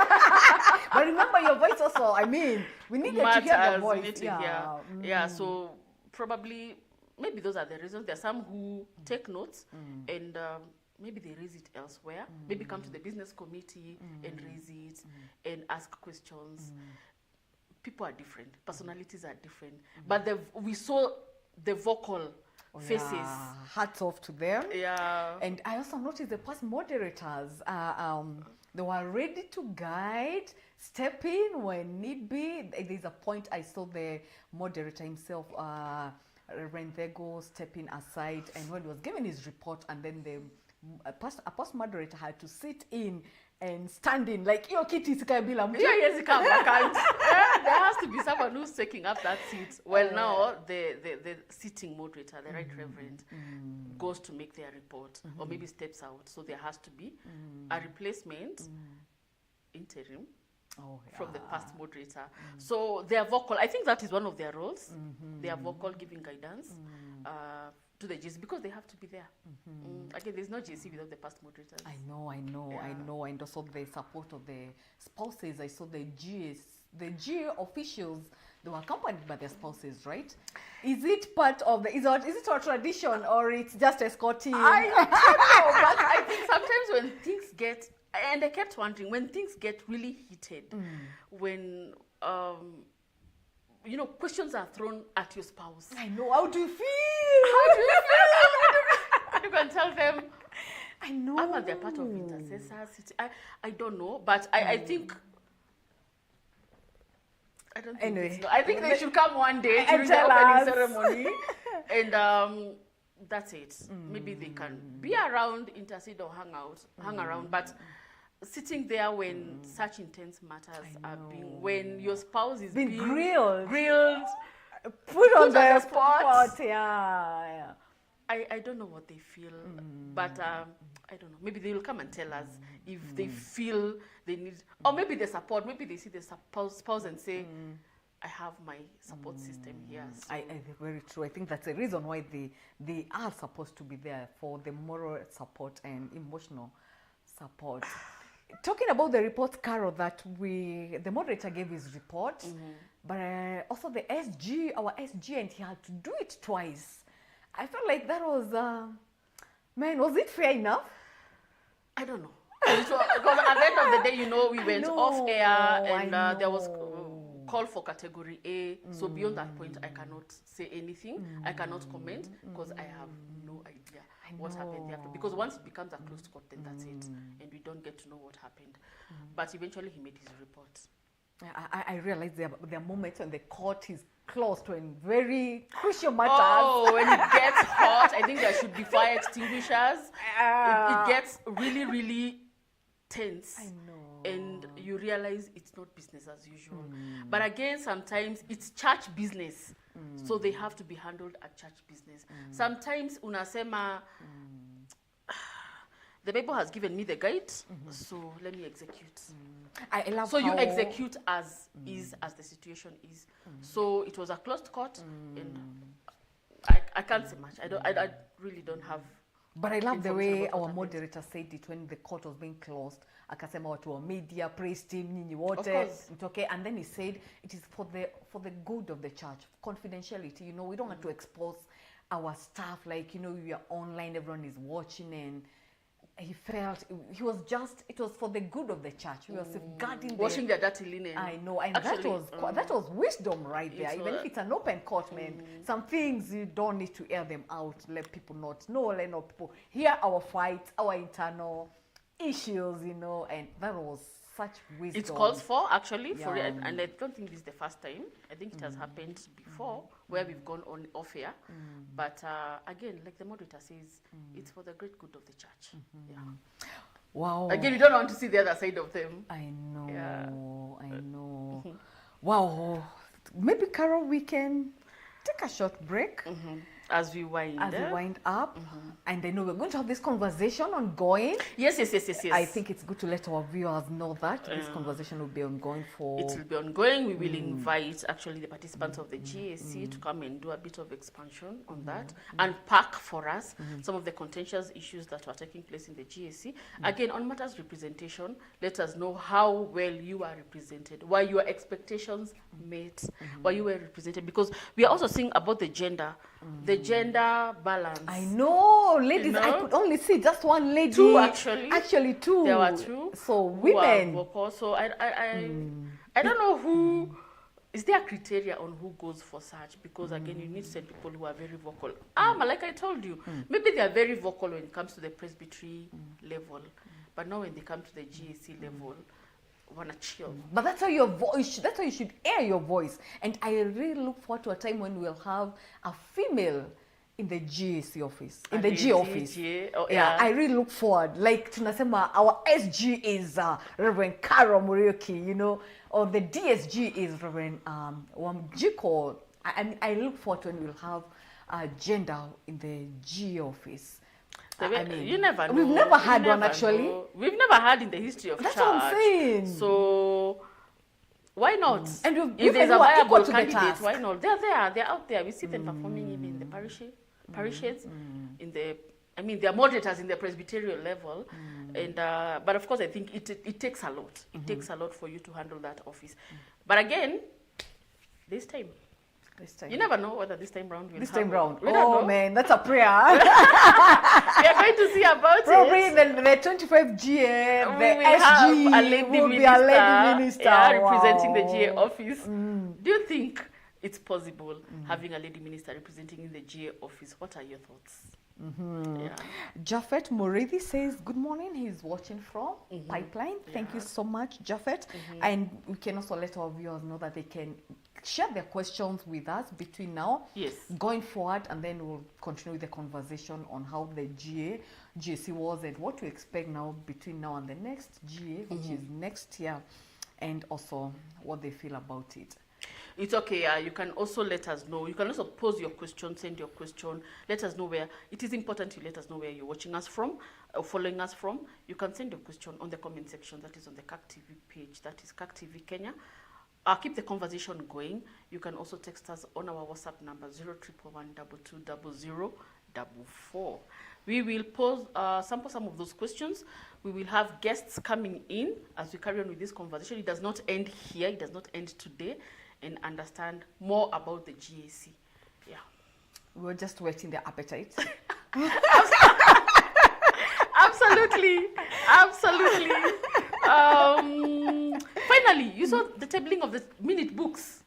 But remember your voice also. I mean, we needed to hear the voice. Yeah. So probably maybe those are the reasons. There are some who take notes and maybe they raise it elsewhere. Maybe come to the business committee and raise it and ask questions. People are different. Personalities are different. But we saw the vocal faces. Yeah. Hats off to them. Yeah. And I also noticed the past moderators, they were ready to guide, step in when need be. There's a point I saw the moderator himself, Rendego, stepping aside, and when he was giving his report, and then a past moderator had to sit in and stand in like yo kitty sikabila mtu. Yes, come back. There has to be someone who's taking up that seat. Well, now the sitting moderator, the right reverend, goes to make their report or maybe steps out. So there has to be a replacement interim from the past moderator. So they are vocal. I think that is one of their roles. They are vocal, giving guidance to the GC because they have to be there. Again, there's no GC without the past moderators. I know. And also the support of the spouses. I saw the GA officials, they were accompanied by their spouses, right? Is it part of is it our tradition or it's just escorting? I don't know, but I think sometimes when things get, and I kept wondering, when things get really heated, when questions are thrown at your spouse. I know. How do you feel? And you can tell them. I know. They're part of intercessors. I don't know, but I think. I don't think. Anyway, I think they should come one day during the opening ceremony, and that's it. Maybe they can be around, intercede or hang around, but sitting there when such intense matters are being, when your spouse is being grilled, put on the spot. Yeah. I don't know what they feel, but I don't know. Maybe they will come and tell us if they feel they need, or maybe the support. Maybe they see the spouse and say, I have my support system here. So. Very true. I think that's the reason why they are supposed to be there, for the moral support and emotional support. Talking about the report, Carol, that the moderator gave his report, but also the SG, our SG, and he had to do it twice. I felt like that was, was it fair enough? I don't know. Because at the end of the day, we went off air and there was call for category A. So beyond that point, I cannot say anything. I cannot comment because I have no idea what happened there. Because once it becomes a closed court, then that's it. And we don't get to know what happened. But eventually he made his report. I realized there are moments when the court is closed when very crucial matters. Oh, when it gets hot, I think there should be fire extinguishers. It gets really, really tense. I know. And you realize it's not business as usual. But again, sometimes it's church business. So they have to be handled at church business. Sometimes unasema the Bible has given me the guide, so let me execute. I love So you how- execute as is, as the situation is. So it was a closed court, and I can't say much. I really don't have. But I love the information way about what our happened. moderator said it when the court was being closed. Akasema watu wa media, praise team, nyinyi wote, course. mtoke. And then he said it is for the good of the church. Confidentiality, you know, we don't want to expose our stuff. Like, you know, we are online, everyone is watching, and he felt it was for the good of the church. We were safeguarding Washing their dirty linen. I know, and Actually, that was wisdom right there. it's Even if it's an open court, man, some things you don't need to air them out. Let people not know. Let not people hear our fights, our internal issues, you know. And that was such wisdom. It's calls for, actually, for Yeah. it, and I don't think this is the first time. I think it has happened before, where we've gone on off air. But again, like the moderator says, it's for the great good of the church. Yeah. Wow. Again, you don't want to see the other side of them. I know. Yeah. I know. Wow. Maybe, Carol, we can take a short break As we wind up. And I know we're going to have this conversation ongoing. Yes. I think it's good to let our viewers know that this conversation will be ongoing for... It will be ongoing. We will invite actually the participants of the GAC to come and do a bit of expansion on that, and pack for us some of the contentious issues that are taking place in the GAC. Again, on matters representation, let us know how well you are represented, why your expectations met, why you were represented, because we are also seeing about the gender balance. I know, ladies, You know? I could only see just one lady. Two, actually. Actually, two. There were two. So, who are women. vocal. So I don't know who. Is there a criteria on who goes for such? Because again, you need to send people who are very vocal. Like I told you, maybe they are very vocal when it comes to the presbytery level, but now when they come to the GAC level, wanna chill. But that's how that's how you should air your voice. And I really look forward to a time when we'll have a female in the GAC office, in the G office. Yeah, I really look forward. Like tunasema, our SG is Reverend Carol Muriuki, you know, or the DSG is Reverend Wamjiko. I look forward to when we'll have gender in the G office. I mean, you never know. We've never had one, actually. Know. We've never had in the history of That's church. what I'm saying. So why not? And If there's a who are equal viable to the candidate, task. why not? They're there. They're out there. We see them performing even in the parishes, in the. I mean, they're moderators in the presbyterial level, and but of course, I think it takes a lot. It takes a lot for you to handle that office. But again, this time. You never know whether this time round we'll This have time one. round. We don't Oh know. man, that's a prayer. We are going to see about Probably it. the 25 GA, We the will SG have a lady will minister, be a lady minister. yeah, representing the Wow. GA office. Do you think it's possible having a lady minister representing in the GA office? What are your thoughts? Yeah. Jafet Murithi says, good morning. He's watching from Pipeline. Thank you so much, Jafet. And we can also let our viewers know that they can share their questions with us between now, Yes. going forward, and then we'll continue with the conversation on how the GAC was and what to expect now between now and the next GA, which is next year, and also what they feel about it. It's okay. You can also let us know. You can also pose your question, send your question. Let us know where. It is important to let us know where you're watching us from, or following us from. You can send your question on the comment section that is on the GAC TV page. That is GAC TV Kenya. Keep the conversation going. You can also text us on our WhatsApp number 0111220044. We will pose sample some of those questions. We will have guests coming in as we carry on with this conversation. It does not end here. It does not end today. And understand more about the GAC. Yeah. We're just whetting their appetite. Absolutely. Finally, you saw the tabling of the minute books.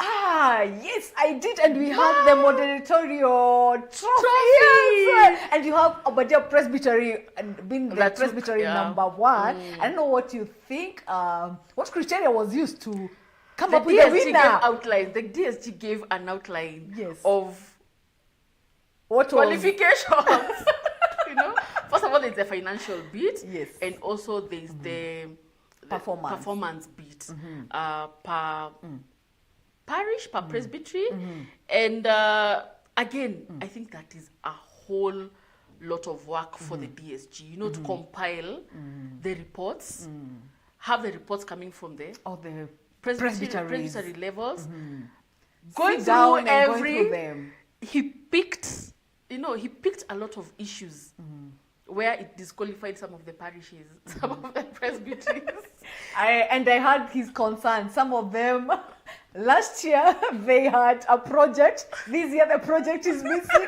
Yes, I did, and we had the moderatorial trophy. Yes. And you have Abadia Presbytery being the Presbytery number one. I don't know what you think. What criteria was used to come up with the winner? The DSG gave an outline Yes. of What qualifications. You know, first of all, there's the financial bit, Yes. and also there's the performance bit per parish, per presbytery, and again, I think that is a whole lot of work for the DSG, you know, to compile the reports, have the reports coming from the presbytery levels, going Sit down through and going through them. He picked a lot of issues where it disqualified some of the parishes, some of the presbyteries. I heard his concerns. Some of them, last year they had a project. This year the project is missing.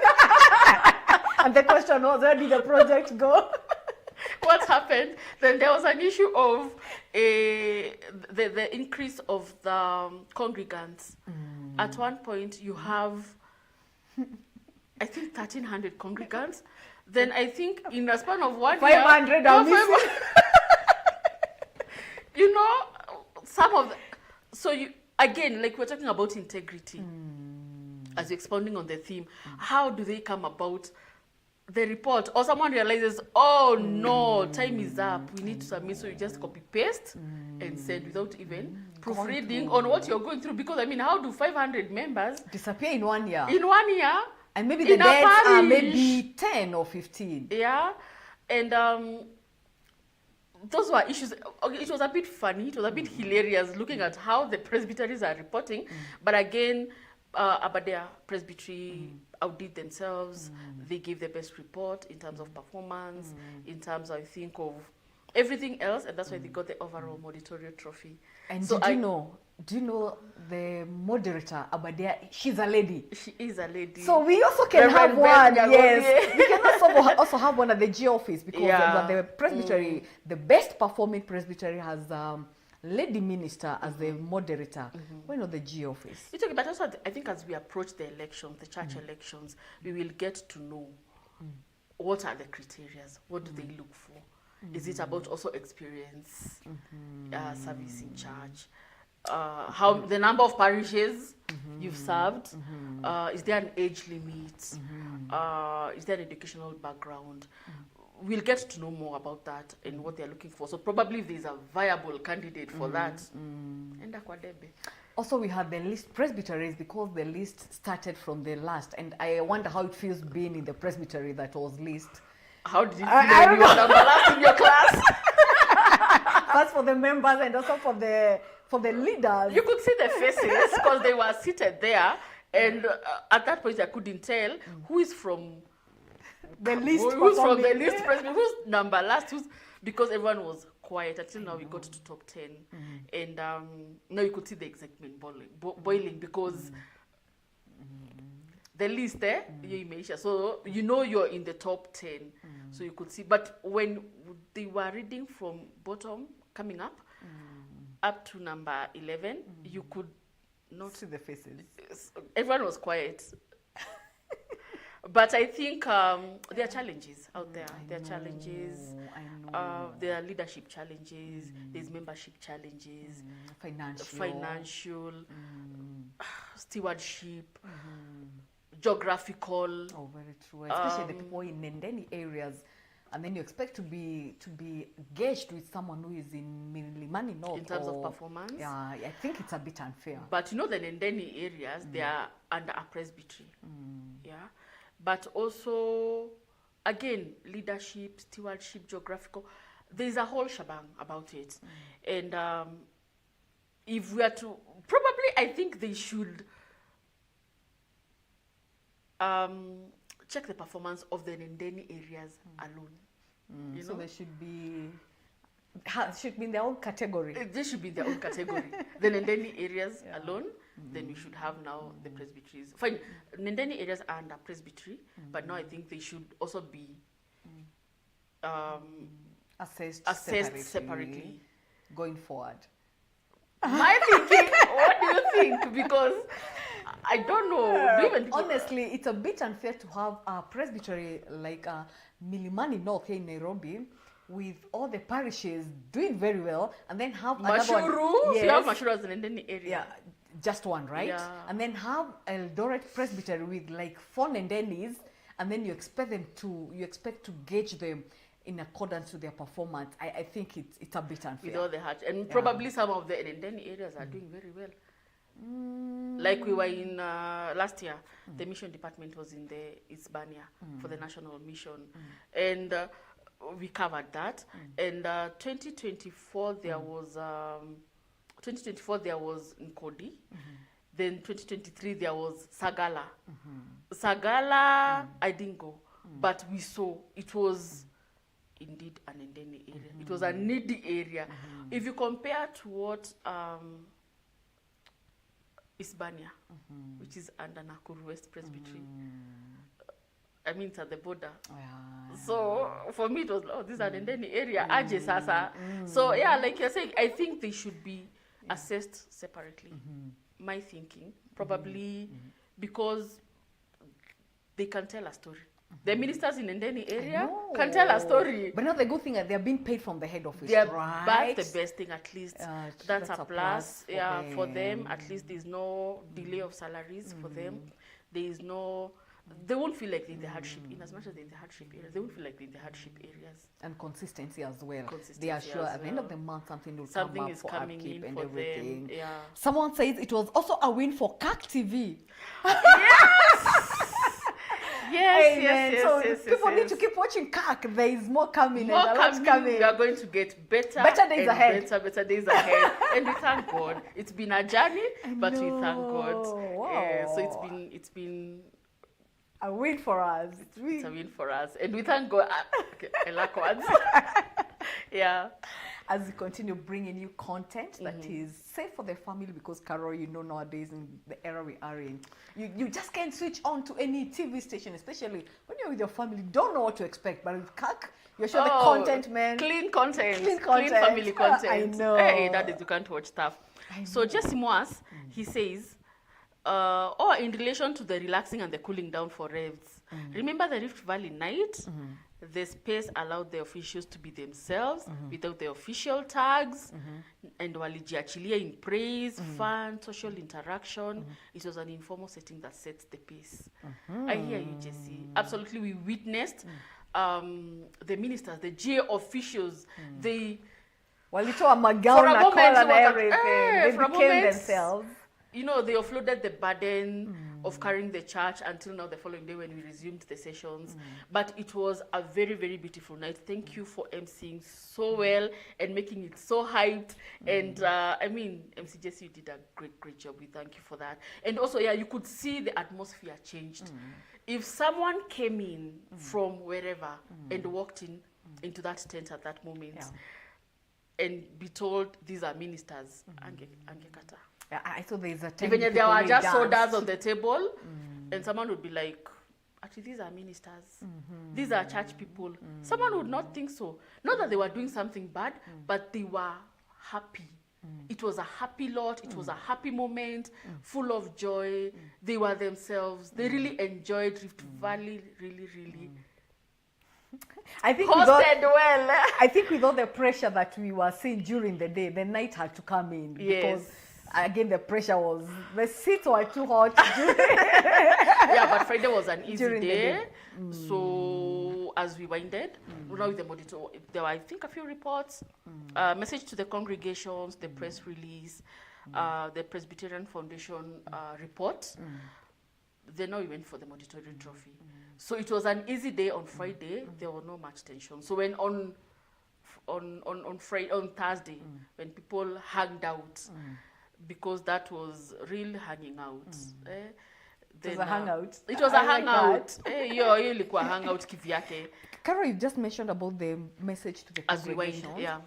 And the question was, where did the project go? What happened? Then there was an issue of the increase of the congregants. At one point, you have, I think, 1,300 congregants. Then I think in a span of 1 year, 500 are missing. You know, some of the, so you again, like we're talking about integrity, as you're expounding on the theme. How do they come about the report, or someone realizes, oh no, time is up, we need to submit, so you just copy paste and send without even proofreading on what you're going through? Because I mean, how do 500 members disappear in 1 year? In 1 year, and maybe the dates are maybe 10 or 15. Yeah, and those were issues. Okay, it was a bit funny, it was a bit hilarious looking at how the presbyteries are reporting, but again, Aberdare Presbytery outdid themselves. They gave the best report in terms of performance, in terms, I think, of everything else, and that's why they got the overall Monitorial trophy. And so do you know the moderator, Aberdare, she's a lady. She is a lady. So we also can have one, yes. We can also have one at the G office, because the presbytery, the best performing presbytery has lady minister as the moderator. Why not the G office? It's okay, but also I think as we approach the elections, the church elections, we will get to know what are the criteria, what do they look for. Is it about also experience, service in church, how the number of parishes you've served, is there an age limit, is there an educational background? We'll get to know more about that and what they're looking for. So probably if there's a viable candidate for that. Also, we had the list presbyteries, because the list started from the last, and I wonder how it feels being in the presbytery that was list. How did you feel when you were number last in your class? First for the members and also for the leaders. You could see the faces because they were seated there, and at that point I couldn't tell who is from the list. Who's from the list presbytery, who's number last, because everyone was quiet until now we got to top 10, and now you could see the excitement boiling because the list there, so you know you're in the top 10, so you could see. But when they were reading from bottom coming up to number 11, you could not see the faces. Everyone was quiet. But I think there are challenges out there. There are challenges. There are leadership challenges. There's membership challenges. Financial. Stewardship. Geographical. Oh, very true. Especially the people in Ndeni areas. And then you expect to be gauged with someone who is in Milimani North. In terms of performance? Yeah, I think it's a bit unfair. But you know, the Ndeni areas, they are under a presbytery. Yeah. But also, again, leadership, stewardship, geographical, there's a whole shebang about it. And if we are to, probably I think they should check the performance of the Ndeni areas alone. You so know? they should be in their own category. They should be in their own category. The Ndeni areas alone. Then we should have now the presbyteries. Fine, Ndeni areas are under presbytery, but now I think they should also be assessed separately going forward. My thinking, what do you think? Because I don't know. Honestly, it's a bit unfair to have a presbytery like Milimani North here in Nairobi, with all the parishes doing very well, and then have Mashuru. another one. Yes. You have Mashuru as an Ndeni area. Yeah, just one, right? Yeah. And then have Eldoret Presbytery with like 4 Ndenis, and then you expect to gauge them in accordance to their performance. I think it's a bit unfair. With all the heart. And probably some of the Ndeni areas are doing very well. Like we were in last year, the mission department was in the Hispania for the national mission, and we covered that. And 2024 there was 2024 there was Nkodi. Then 2023 there was Sagala. Sagala I didn't go, but we saw it was indeed an Ndeni area. It was a needy area. If you compare to what Hispania, which is under Nakuru West Presbytery, I mean it's at the border. So for me it was, oh, this is an Ndeni area. Aje sasa. So yeah, like you're saying, I think they should be assessed separately. My thinking, probably because they can tell a story. The ministers in Ndeni area can tell a story. But now the good thing is they're being paid from the head office, They're, right? That's the best thing, at least. That's a plus. Yeah, for them. At least there's no delay of salaries for them. There is no... They won't feel like they're in the hardship. In as much as they're in the hardship areas, they won't feel like they're in the hardship areas. And consistency as well. Consistency They are sure as at the end of the month something will Something come up is for coming upkeep in and for everything. them. Yeah. Someone says it was also a win for GAC TV. Yes, people need to keep watching GAC. There is more coming. More and a lot coming. We are going to get better days ahead. Better days ahead. And we thank God. It's been a journey, but we thank God. Wow. So it's been a win for us. It's a win for us. And we thank God. Okay, I like words. Yeah. As we continue bringing you content that is safe for the family, because Carol, you know, nowadays in the era we are in, you just can't switch on to any TV station, especially when you're with your family. You don't know what to expect, but with GAC, you're sure the content, man. Clean content. Clean content. Clean family content. I know. Hey, that is, you can't watch stuff. So Jesse Moas, he says, in relation to the relaxing and the cooling down for revs, remember the Rift Valley night? The space allowed the officials to be themselves without the official tags, and walijiachilia in praise, fun, social interaction. It was an informal setting that sets the pace. I hear you, Jesse. Absolutely, we witnessed the ministers, the GA officials, they... Walitoa magauna kola na everything. They became themselves. You know, they offloaded the burden of carrying the church until now, the following day when we resumed the sessions. But it was a very, very beautiful night. Thank you for emceeing so well and making it so hyped. And I mean, MC Jesse, you did a great job. We thank you for that. And also, yeah, you could see the atmosphere changed. If someone came in from wherever and walked into that tent at that moment and be told these are ministers, angekata. I thought there's a time even if there were just sodas on the table, and someone would be like, actually, these are ministers. These are church people. Someone would not think so. Not that they were doing something bad, but they were happy. It was a happy lot. It was a happy moment, full of joy. They were themselves. They really enjoyed Rift Valley, really. I think I think with all the pressure that we were seeing during the day, the night had to come in. Because again, the pressure was, the seats were too hot. Yeah, but Friday was an easy day. So as we winded, now with the monitor, there were, I think, a few reports, message to the congregations, the press release, the Presbyterian Foundation report. Then now we went for the monitoring trophy. So it was an easy day on Friday. There was no much tension. So when on Thursday, when people hanged out, because that was real hanging out. It was a hangout. It was a hangout. Ilikuwa hangout kivyake. Carol, you just mentioned about the message to the congregation. As we went,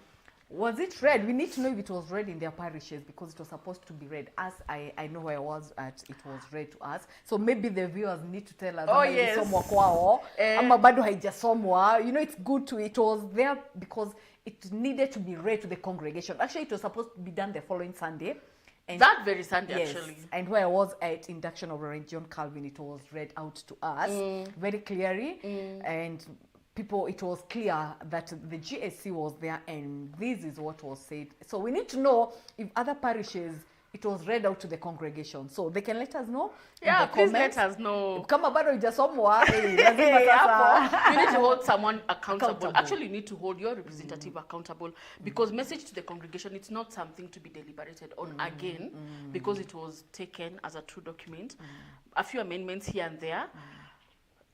Was it read? We need to know if it was read in their parishes, because it was supposed to be read. As I know where I was at, it was read to us. So maybe the viewers need to tell us. Oh, yes. Ama bado haijasomwa. You know, it's good to, it was there because it needed to be read to the congregation. Actually, it was supposed to be done the following Sunday. And that very Sunday, actually. And where I was at induction of Reverend John Calvin, it was read out to us very clearly. And people, it was clear that the GAC was there and this is what was said. So we need to know if other parishes it was read out to the congregation. So they can let us know. Yeah, in the please comments. let us know. Kama bado hujasomwa, You need to hold someone accountable. Actually, you need to hold your representative accountable, because message to the congregation, it's not something to be deliberated on again, because it was taken as a true document. A few amendments here and there.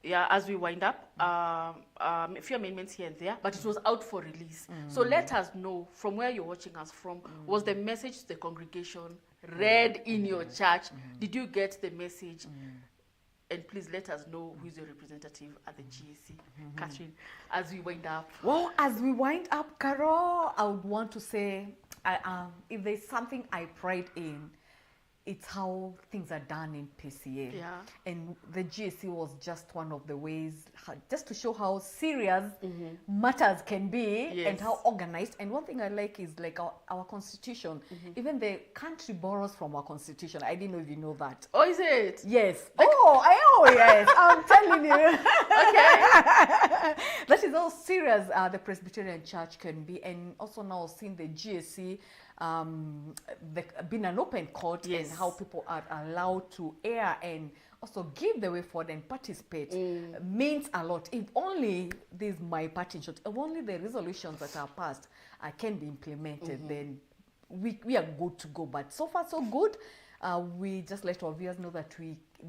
Yeah, as we wind up, a few amendments here and there, but it was out for release. So let us know from where you're watching us from. Was the message to the congregation read in your church? Did you get the message? And please let us know who is your representative at the GAC. Catherine, as we wind up. Well, as we wind up, Carol, I would want to say, if there's something I pride in, it's how things are done in PCA. Yeah. And the GAC was just one of the ways, just to show how serious matters can be and how organized. And one thing I like is like our constitution. Even the country borrows from our constitution. I didn't know if you know that. Oh, is it? Yes. Yes. I'm telling you. Okay. That is how serious the Presbyterian Church can be. And also now seeing the GAC being an open court, and how people are allowed to air and also give the way forward and participate means a lot. If only, this is my parting shot, if only the resolutions that are passed can be implemented, then we are good to go. But so far so good. We just let our viewers know that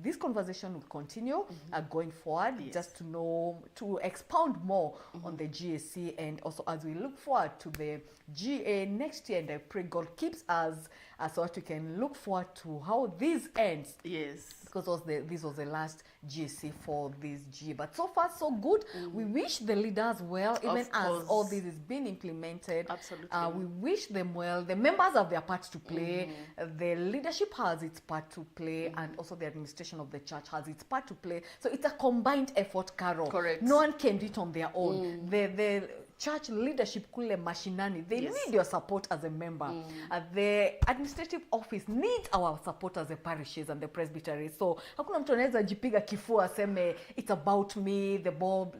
this conversation will continue going forward, just to know, to expound more on the GAC, and also as we look forward to the GA next year, and I pray God keeps us so that we can look forward to how this ends. Yes. Because this was the last GAC for this GA. But so far, so good. We wish the leaders well, even as all this is being implemented. Absolutely. We wish them well. The members have their part to play. The leadership has its part to play, and also the administration of the church has its part to play. So it's a combined effort, Carol. Correct. No one can do it on their own. The church leadership kule mashinani, they need your support as a member. The administrative office needs our support as the parishes and the presbyteries. So hakuna mtu anaweza jipiga kifua aseme it's about me, the bulb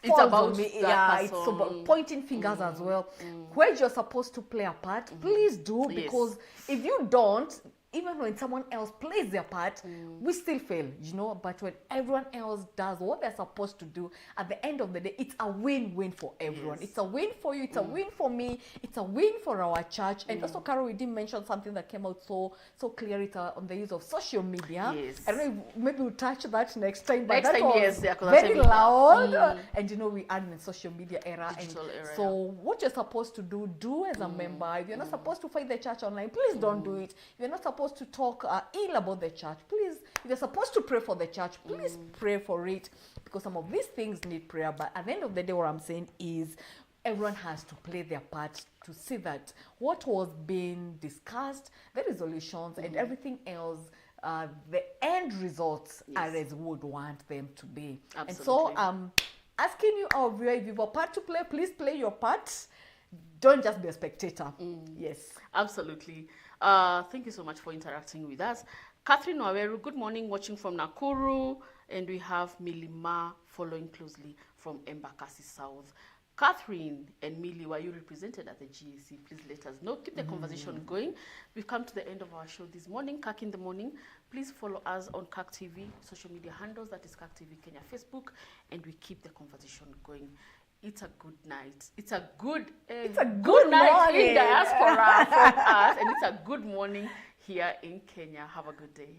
it's about me. Yeah, it's about pointing fingers as well. Where you're supposed to play a part, please do, because if you don't, even when someone else plays their part, we still fail, you know. But when everyone else does what they're supposed to do, at the end of the day, it's a win-win for everyone. It's a win for you, it's a win for me, it's a win for our church. And also, Carol, we did mention something that came out so clearly, it's on the use of social media. Yes. I don't know if maybe we'll touch that next time, but Next that time, was yes, very loud. And you know, we are in the social media era. Digital era, so what you're supposed to do as a member. If you're not supposed to fight the church online, please don't do it. If you're not supposed to talk ill about the church, please, if you're supposed to pray for the church, please pray for it, because some of these things need prayer. But at the end of the day, what I'm saying is everyone has to play their part to see that what was being discussed, the resolutions and everything else, the end results are as we would want them to be. Absolutely. And so asking you, our viewer, if you have a part to play, please play your part. Don't just be a spectator. Yes. Absolutely. Thank you so much for interacting with us. Catherine Waweru, good morning, watching from Nakuru. And we have Milima following closely from Embakasi South. Catherine and Millie, were you represented at the GAC? Please let us know. Keep the conversation going. We've come to the end of our show this morning, CAC in the Morning. Please follow us on CAC TV, social media handles, that is CAC TV Kenya Facebook, and we keep the conversation going. It's a good night. It's a good night morning in diaspora from us, and it's a good morning here in Kenya. Have a good day.